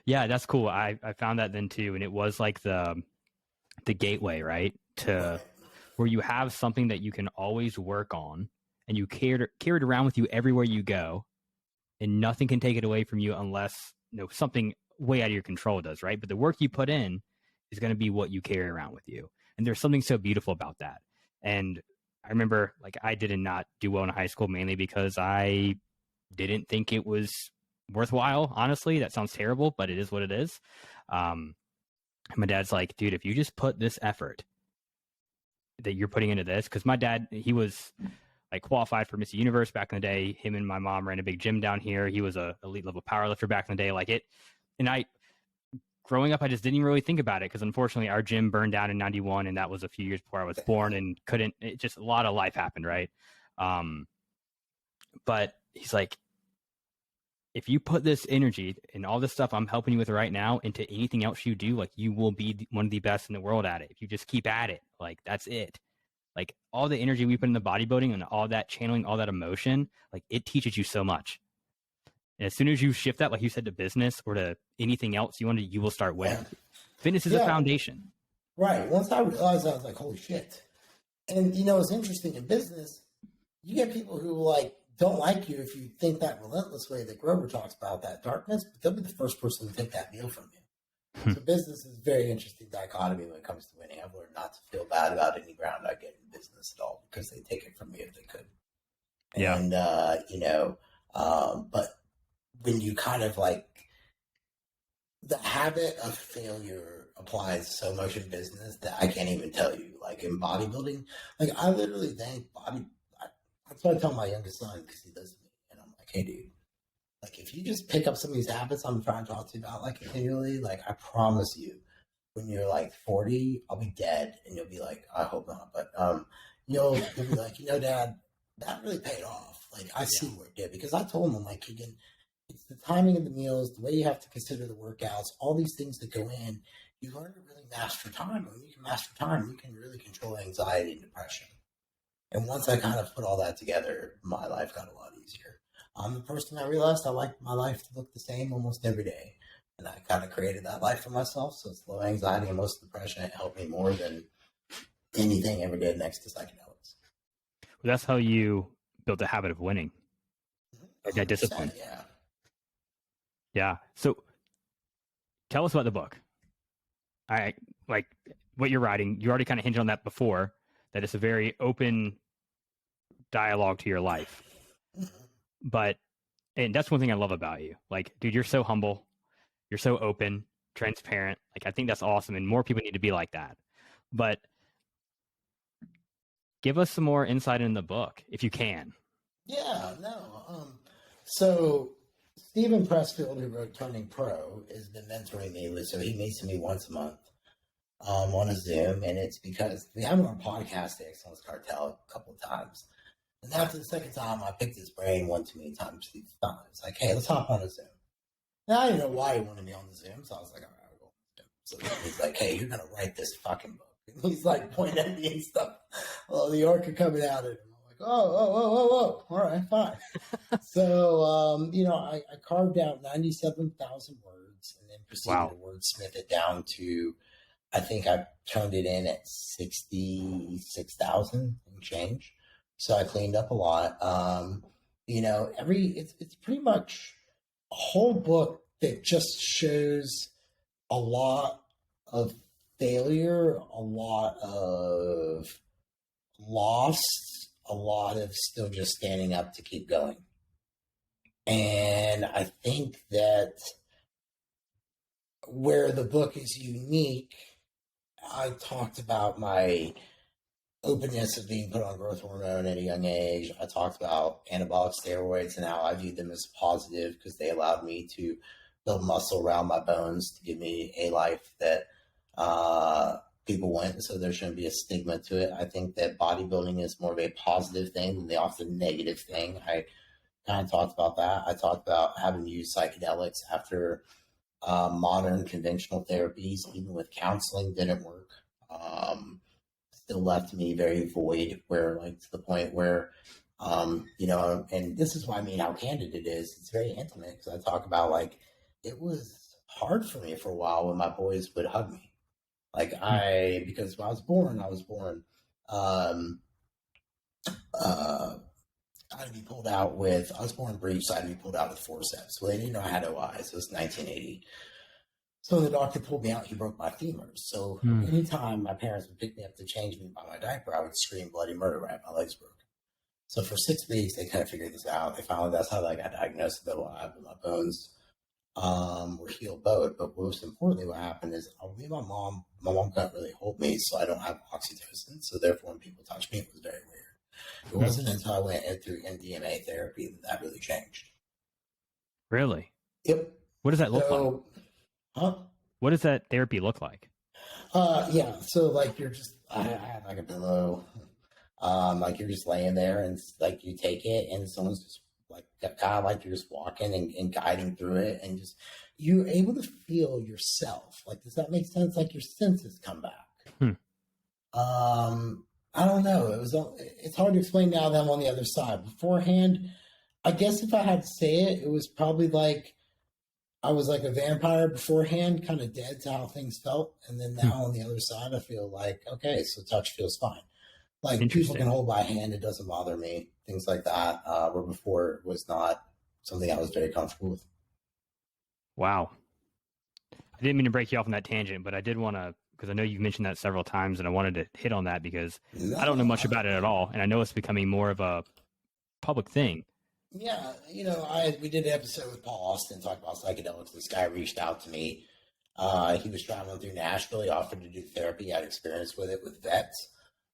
yeah, that's cool. I found that then too, and it was like the gateway, right, to where you have something that you can always work on, and you carry it around with you everywhere you go, and nothing can take it away from you unless something way out of your control does, right? But the work you put in is going to be what you carry around with you, and there's something so beautiful about that. And I remember, like, I did not do well in high school mainly because I didn't think it was worthwhile. Honestly, that sounds terrible, but it is what it is. My dad's like, dude, if you just put this effort that you're putting into this, because my dad, he was like qualified for Mr. Universe back in the day. Him and my mom ran a big gym down here. He was a elite level powerlifter back in the day, like it. And growing up, I just didn't really think about it because unfortunately our gym burned down in 91 and that was a few years before I was born and just a lot of life happened. Right. But he's like, if you put this energy and all this stuff I'm helping you with right now into anything else you do, like you will be one of the best in the world at it. If you just keep at it, like that's it. Like all the energy we put in the bodybuilding and all that channeling, all that emotion, like it teaches you so much. And as soon as you shift that, like you said, to business or to anything else you want to, you will start winning. Fitness is a foundation. Right. Once I realized, I was like, holy shit. And, it's interesting in business, you get people who like don't like you if you think that relentless way that Grover talks about, that darkness, but they'll be the first person to take that meal from you. So business is a very interesting dichotomy when it comes to winning. I've learned not to feel bad about any ground I get in business at all because they take it from me if they could. Yeah. And, but when you kind of like, the habit of failure applies so much in business that I can't even tell you. Like in bodybuilding, like I literally think that's what I tell my youngest son because he does me. And I'm like, hey, dude, like if you just pick up some of these habits I'm trying to talk to you about, like continually, like I promise you, when you're like 40, I'll be dead. And you'll be like, I hope not. But you'll be like, Dad, that really paid off. Like I see where it did. Because I told him, I'm like, Keegan, it's the timing of the meals, the way you have to consider the workouts, all these things that go in. You learn to really master time. When you can master time, you can really control anxiety and depression. And once I kind of put all that together, my life got a lot easier. I'm the person I realized I like my life to look the same almost every day. And I kind of created that life for myself. So it's low anxiety and most depression. It helped me more than anything ever did next to psychedelics. Well, that's how you built a habit of winning. Like that discipline. Yeah. Yeah. So tell us about the book. I like what you're writing. You already kind of hinged on that before, that it's a very open dialogue to your life. But, and that's one thing I love about you. Like, dude, you're so humble. You're so open, transparent. Like, I think that's awesome. And more people need to be like that. But give us some more insight in the book, if you can. Yeah, no. So Stephen Pressfield, who wrote Turning Pro, has been mentoring me. So he meets me once a month on a Zoom. And it's because we have him on our podcast, The Excellence Cartel, a couple of times. And after the second time, I picked his brain one too many times. He thought, it's like, hey, let's hop on a Zoom. Now, I didn't know why he wanted me on the Zoom. So I was like, all right, I'll go on the Zoom. So he's like, hey, you're going to write this fucking book. And he's like pointing at me and stuff. Well, the orca coming out at him. I'm like, oh. All right, fine. So, I carved out 97,000 words and then proceeded to wordsmith it down to, I think I turned it in at 66,000 and change. So I cleaned up a lot. It's pretty much a whole book that just shows a lot of failure, a lot of loss, a lot of still just standing up to keep going. And I think that where the book is unique, I talked about my openness of being put on growth hormone at a young age. I talked about anabolic steroids and how I viewed them as positive because they allowed me to build muscle around my bones to give me a life that people want. So there shouldn't be a stigma to it. I think that bodybuilding is more of a positive thing than the often negative thing. I kind of talked about that. I talked about having to use psychedelics after modern conventional therapies, even with counseling, didn't work. Still left me very void, where like to the point where, and this is why I mean how candid it is. It's very intimate because I talk about like it was hard for me for a while when my boys would hug me. Like because when I was born, I had to be pulled out with, I was born breech, so I had to be pulled out with forceps. Well, they didn't know I had OIs. It was 1980. So when the doctor pulled me out, he broke my femurs. So anytime my parents would pick me up to change me by my diaper, I would scream bloody murder right? My legs broken. So for 6 weeks, they kind of figured this out. They found that's how I got diagnosed with OI, but my bones were healed bowed. But most importantly, what happened is I would be my mom. My mom couldn't really hold me, so I don't have oxytocin. So therefore, when people touch me, it was very weird. It wasn't until I went through MDMA therapy that really changed. Really? Yep. What does that look like? Huh? What does that therapy look like? Yeah. So like you're just, I had like a pillow, like you're just laying there and like you take it and someone's just like kind of like you're just walking and guiding through it and just you're able to feel yourself. Like, does that make sense? Like your senses come back. Hmm. I don't know. It's hard to explain now that I'm on the other side. Beforehand, I guess if I had to say it, it was probably like I was like a vampire beforehand, kind of dead to how things felt. And then Hmm. now on the other side, I feel like, okay, so touch feels fine. Like people can Interesting. hold my hand, it doesn't bother me, things like that. Where before it was not something I was very comfortable with. Wow. I didn't mean to break you off on that tangent, but I did want to, because I know you've mentioned that several times, and I wanted to hit on that because I don't know No, much about it at all, and I know it's becoming more of a public thing. yeah, we did an episode with Paul Austin talking about psychedelics. This guy reached out to me. He was traveling through Nashville. He offered to do therapy. I had experience with it with vets.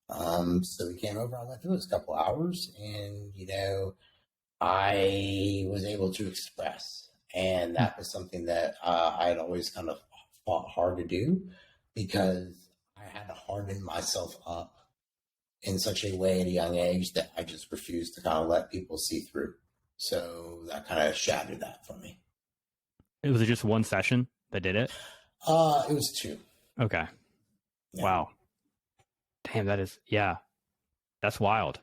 So he came over. I went through it. It was a couple hours, and I was able to express, and Hmm. that was something that I had always kind of fought hard to do because I had to harden myself up in such a way at a young age that I just refused to kind of let people see through. So that kind of shattered that for me. It was just one session that did it. It was two. Okay. Yeah. Wow. Damn, yeah, that's wild.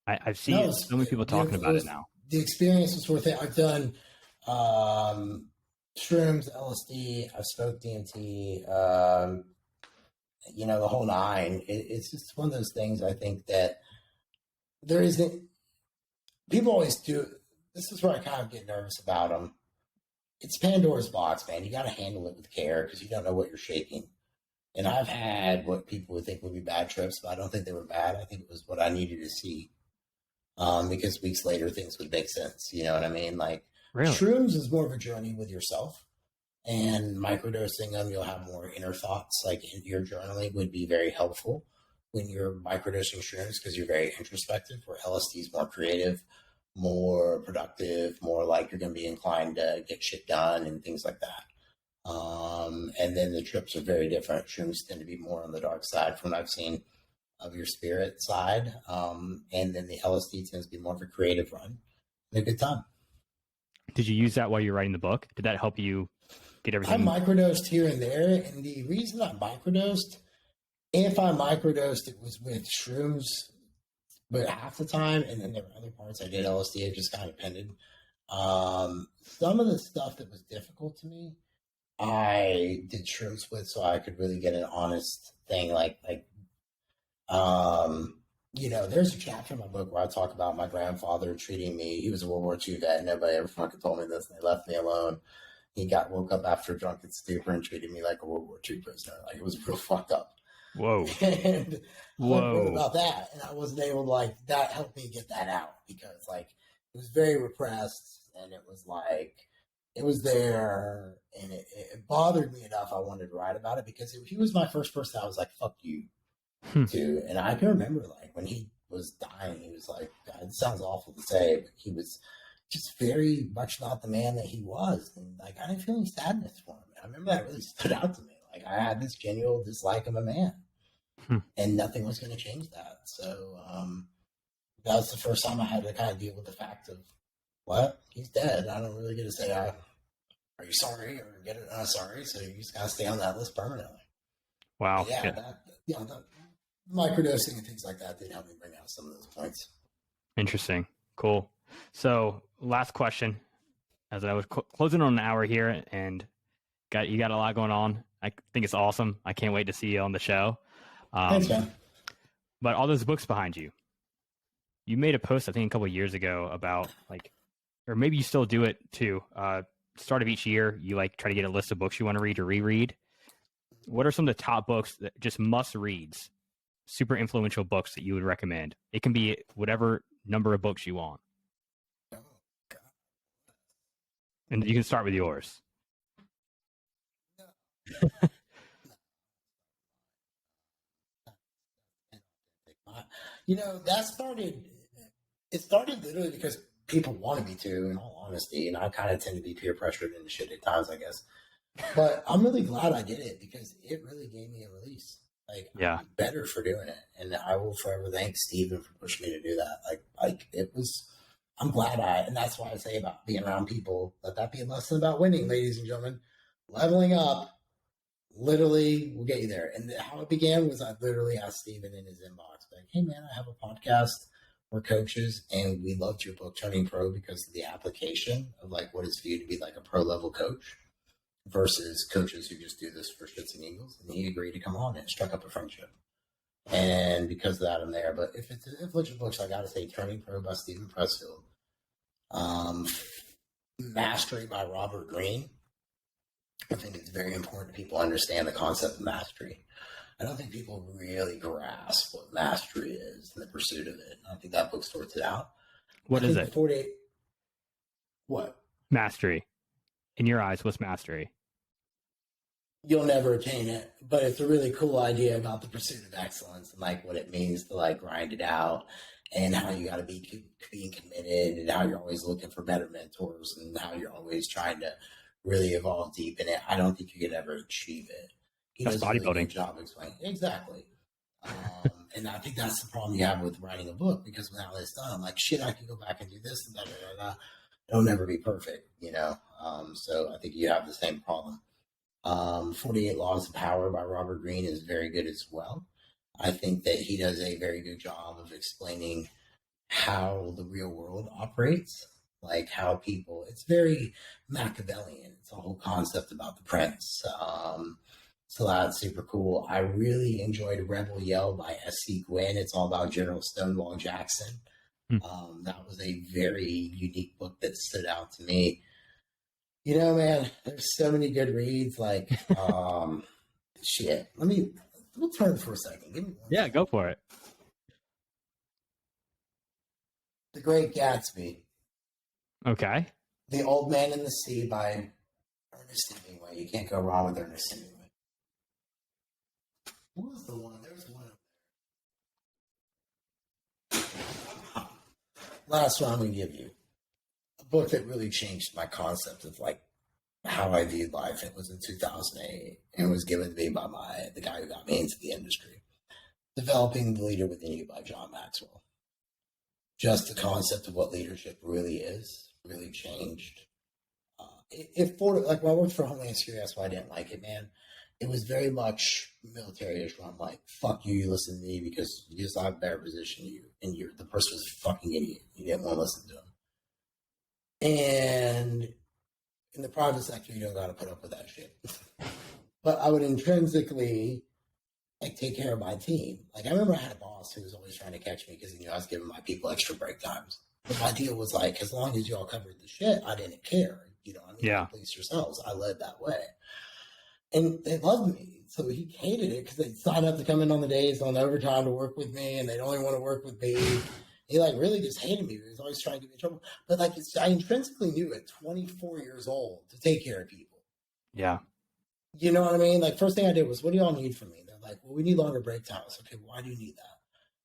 I No, see so many people talking about it now. the experience was worth it. I've done um, shrooms, LSD. I've smoked DMT. The whole nine. It's just one of those things. I think that there isn't. People always do. This is where I kind of get nervous about them. It's Pandora's box, man. You got to handle it with care because you don't know what you're shaking. And I've had what people would think would be bad trips, but I don't think they were bad. I think it was what I needed to see. Because weeks later things would make sense. You know what I mean? Like Really? shrooms is more of a journey with yourself, and microdosing them, you'll have more inner thoughts. Like your journaling would be very helpful when you're microdosing shrooms because you're very introspective. Where LSD is more creative, more productive, more like you're going to be inclined to get shit done and things like that. And then the trips are very different. Shrooms tend to be more on the dark side from what I've seen of your spirit side. And then the LSD tends to be more of a creative run and a good time. Did you use that while you were writing the book? Did that help you get I everything? microdosed here and there. And the reason I microdosed, if I microdosed, it was with shrooms, but half the time. And then there were other parts I did LSD. It just kind of depended. Some of the stuff that was difficult to me, I did shrooms with so I could really get an honest thing there's a chapter in my book where I talk about my grandfather treating me. He was a World War II vet, and nobody ever fucking told me this. And they left me alone. He woke up after a drunken stupor and treated me like a World War II prisoner. Like it was real fucked up. Whoa. And I wrote Whoa. about that, and I wasn't able to that helped me get that out because it was very repressed, and it was it was there, and it bothered me enough. I wanted to write about it because he was my first person. I was like, "Fuck you." Hmm. To. And I can remember when he was dying, he was like, God, it sounds awful to say, but he was just very much not the man that he was. And I didn't feel any sadness for him. I remember that really stood out to me. I had this genuine dislike of a man, Hmm. and nothing was going to change that. So that was the first time I had to kind of deal with the fact of what he's dead. I don't really get to say, are you sorry or get it? Sorry. So you just got to stay on that list permanently. Wow. But yeah, that microdosing and things like that did help me bring out some of those points. Interesting. Cool. So last question, as I was closing on an hour here, and you got a lot going on. I think it's awesome. I can't wait to see you on the show. Thanks, man. But all those books behind you, you made a post, I think, a couple of years ago about or maybe you still do it too. Start of each year, you try to get a list of books you want to read or reread. What are some of the top books that just must reads, super influential books that you would recommend? It can be whatever number of books you want. Oh, God. And you can start with yours. It started literally because people wanted me to, in all honesty, and I kind of tend to be peer pressured into shit at times, I guess. But I'm really glad I did it because it really gave me a release. Like Yeah. I'm better for doing it, and I will forever thank Steven for pushing me to do that. Like it was. I'm glad and that's why I say about being around people. Let that be a lesson about winning, ladies and gentlemen. Leveling up literally will get you there. And how it began was I literally asked Steven in his inbox, like, "Hey man, I have a podcast. We're coaches, and we loved your book Turning Pro because of the application of like what it's viewed to be like a pro level coach." Versus coaches who just do this for shits and giggles. And he agreed to come on and struck up a friendship. And because of that, I'm there. But if it's influential books, I got to say Turning Pro by Stephen Pressfield. Mastery by Robert Greene. I think it's very important people understand the concept of mastery. I don't think people really grasp what mastery is and the pursuit of it. I think that book sorts it out. What is it? What? Mastery. In your eyes, what's mastery? You'll never attain it, but it's a really cool idea about the pursuit of excellence and like what it means to like grind it out and how you got to be being committed and how you're always looking for better mentors and how you're always trying to really evolve deep in it. I don't think you could ever achieve it. He That's does a really bodybuilding. good job explaining. Exactly. And I think that's the problem you have with writing a book because when all this done, I'm like, shit, I can go back and do this and that. It'll never be perfect, you know? So I think you have the same problem. 48 Laws of Power by Robert Greene is very good as well. I think that he does a very good job of explaining how the real world operates, like how people, it's very Machiavellian. It's a whole concept about the prince. So that's super cool. I really enjoyed Rebel Yell by S.C. Gwynn. It's all about General Stonewall Jackson. That was a very unique book that stood out to me. You know, man, there's so many good reads. Like, shit. We'll turn for a second. Give me one second. Go for it. The Great Gatsby. Okay. The Old Man in the Sea by Ernest Hemingway. You can't go wrong with Ernest Hemingway. What was the one? There was one up there. Last one I'm going to give you. A book that really changed my concept of like how I viewed life. It was in 2008 and it was given to me by the guy who got me into the industry. Developing the Leader Within You by John Maxwell. Just the concept of what leadership really is really changed. When I worked for Homeland Security, that's why I didn't like it, man. It was very much military-ish where I'm like, fuck you listen to me because I have a better position than you. And the person was a fucking idiot. You didn't want to listen to him. And in the private sector, you don't got to put up with that shit. But I would intrinsically like take care of my team. Like I remember I had a boss who was always trying to catch me because he knew I was giving my people extra break times. But my deal was like, as long as y'all covered the shit, I didn't care. You know what I mean? Yeah. Police yourselves. I led that way. And they loved me. So he hated it because they'd sign up to come in on the days on overtime to work with me and they'd only want to work with me. He like really just hated me. He was always trying to get me in trouble. But like I intrinsically knew at 24 years old to take care of people. Yeah. You know what I mean? Like first thing I did was, what do y'all need from me? They're like, well, we need longer break times. Okay, why do you need that?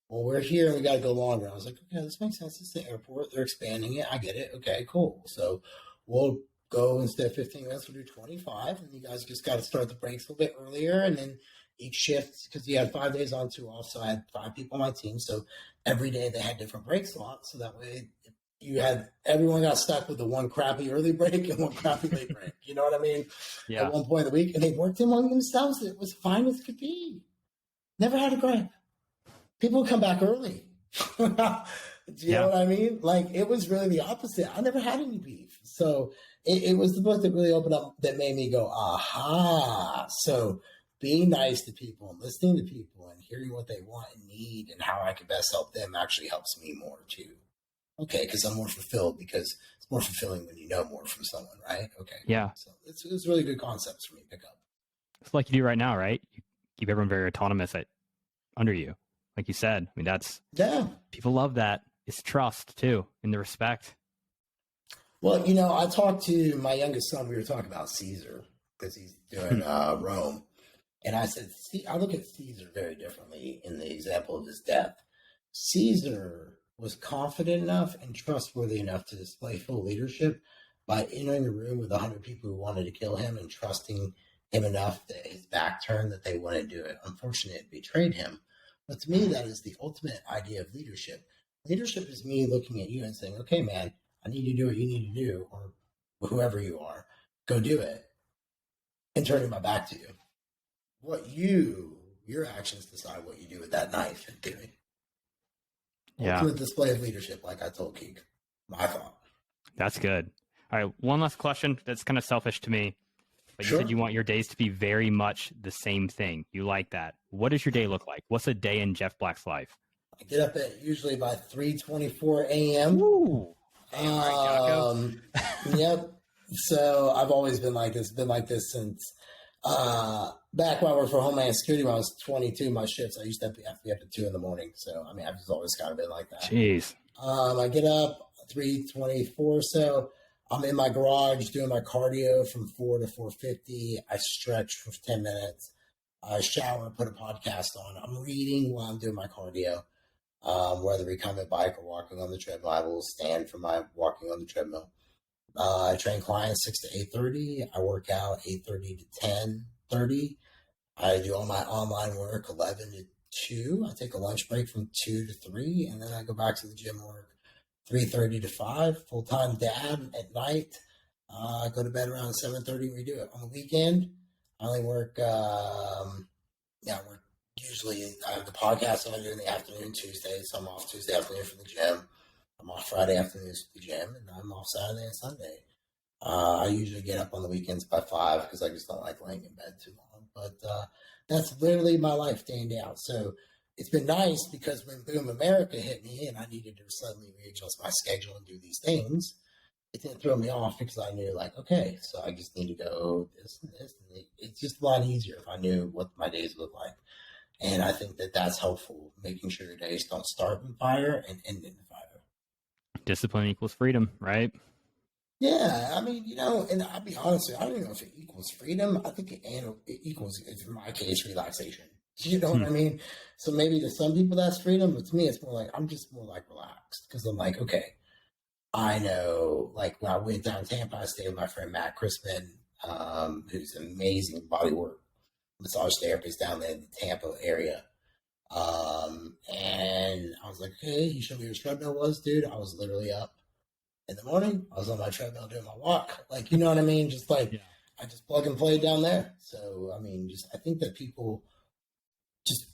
Well, we're here and we got to go longer. I was like, okay, this makes sense. It's the airport. They're expanding it. I get it. Okay, cool. So we'll go instead of 15 minutes, we'll do 25. And you guys just got to start the breaks a little bit earlier. And then each shift, because you had 5 days on, 2 off. So I had 5 people on my team. So every day they had different break slots. So that way everyone got stuck with the one crappy early break and one crappy late break. You know what I mean? Yeah. At one point of the week. And they worked among themselves. It was fine as could be. Never had a gripe. People would come back early. Do you know what I mean? Like, it was really the opposite. I never had any beef. So it was the book that really opened up, that made me go, aha. So being nice to people and listening to people and hearing what they want and need and how I can best help them actually helps me more too. Okay, because I'm more fulfilled because it's more fulfilling when you know more from someone, right? Okay. Yeah. So it's really good concepts for me to pick up. It's like you do right now, right? You keep everyone very autonomous under you. Like you said, I mean, people love that. It's trust too, and the respect. Well, I talked to my youngest son. We were talking about Caesar because he's doing Rome. And I said, I look at Caesar very differently in the example of his death. Caesar was confident enough and trustworthy enough to display full leadership, by entering a room with 100 people who wanted to kill him and trusting him enough that his back turned that they wouldn't do it. Unfortunately, it betrayed him. But to me, that is the ultimate idea of leadership. Leadership is me looking at you and saying, okay, man, I need you to do what you need to do, or whoever you are, go do it, and turning my back to you. Your actions decide what you do with that knife, in theory. Yeah. Ultimate display of leadership, like I told Keek. My thought. That's good. All right, one last question that's kind of selfish to me. But you Sure. said you want your days to be very much the same thing. You like that. What does your day look like? What's a day in Jeff Black's life? I get up at usually by 3:24 a.m. Ooh. Hey, all right, Yep. So I've always been like this. Been like this since back when I worked for Homeland Security when I was 22. My shifts I used to have to be up at 2 a.m. So I mean I've just always kind of been like that. Jeez. I get up 3:24. So I'm in my garage doing my cardio from 4 to 4:50. I stretch for 10 minutes. I shower, put a podcast on. I'm reading while I'm doing my cardio. Whether we come at bike or walking on the treadmill, I will stand for my walking on the treadmill. I train clients 6 to 8:30. I work out 8:30 to 10:30. I do all my online work 11 to 2. I take a lunch break from 2 to 3, and then I go back to the gym work 3:30 to 5. Full-time dad at night. I go to bed around 7:30. We do it on the weekend. I only work. I work usually. I have the podcast I do in the afternoon Tuesday, so I'm off Tuesday afternoon from the gym. I'm off Friday afternoons from the gym, and I'm off Saturday and Sunday. I usually get up on the weekends by 5 because I just don't like laying in bed too long. But that's literally my life day in, day out. So it's been nice because when Boom America hit me and I needed to suddenly readjust my schedule and do these things, it didn't throw me off because I knew, like, okay, so I just need to go this and this. And it's just a lot easier if I knew what my days look like. And I think that that's helpful, making sure your days don't start in fire and end in fire. Discipline equals freedom, right? Yeah, I mean, and I'll be honest with you, I don't even know if it equals freedom. I think it equals, in my case, relaxation. You know what I mean? So maybe to some people that's freedom, but to me, it's more like, I'm just more like relaxed because I'm like, okay, I know, like when I went down to Tampa, I stayed with my friend Matt Crispin, who's an amazing bodywork massage therapist down there in the Tampa area. And I was like, okay, he showed me where his treadmill was, dude. I was literally up in the morning. I was on my treadmill doing my walk. Like, you know what I mean? Just like, yeah. I just plug and play down there. So, I mean, I think that people just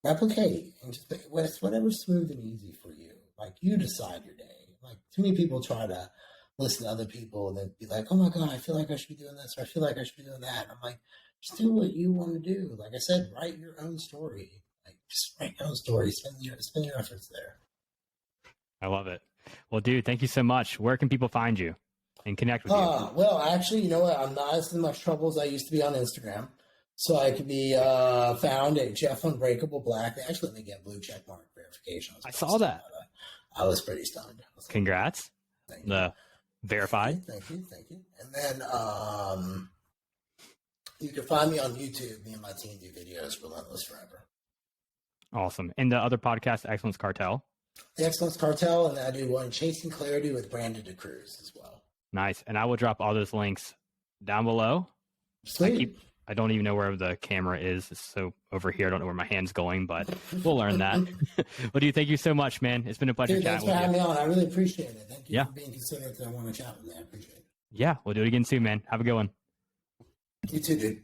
replicate and just whatever's smooth and easy for you. Like, you decide your day. Like, too many people try to listen to other people and then be like, oh my God, I feel like I should be doing this, or I feel like I should be doing that. And I'm like, just do what you want to do. Like I said, write your own story. Like, just write your own story. Spend your efforts there. I love it. Well, dude, thank you so much. Where can people find you and connect with you? Well, actually, you know what? I'm not as much trouble as I used to be on Instagram. So I can be found at Jeff Unbreakable Black. They actually let me get blue check mark verification. I saw that. I was pretty stunned. Congrats. The verified. Thank you. And then you can find me on YouTube. Me and my team do videos, Relentless Forever. Awesome. And the other podcast, Excellence Cartel? The Excellence Cartel, and I do one, Chasing Clarity with Brandon DeCruz as well. Nice. And I will drop all those links down below. Sweet. I don't even know where the camera is. It's so over here. I don't know where my hand's going, but we'll learn that. Well, dude, thank you so much, man. It's been a pleasure chatting with you. Thanks for having me on. I really appreciate it. Thank you for being considerate that I want to chat with me. I appreciate it. Yeah, we'll do it again soon, man. Have a good one. You too, dude.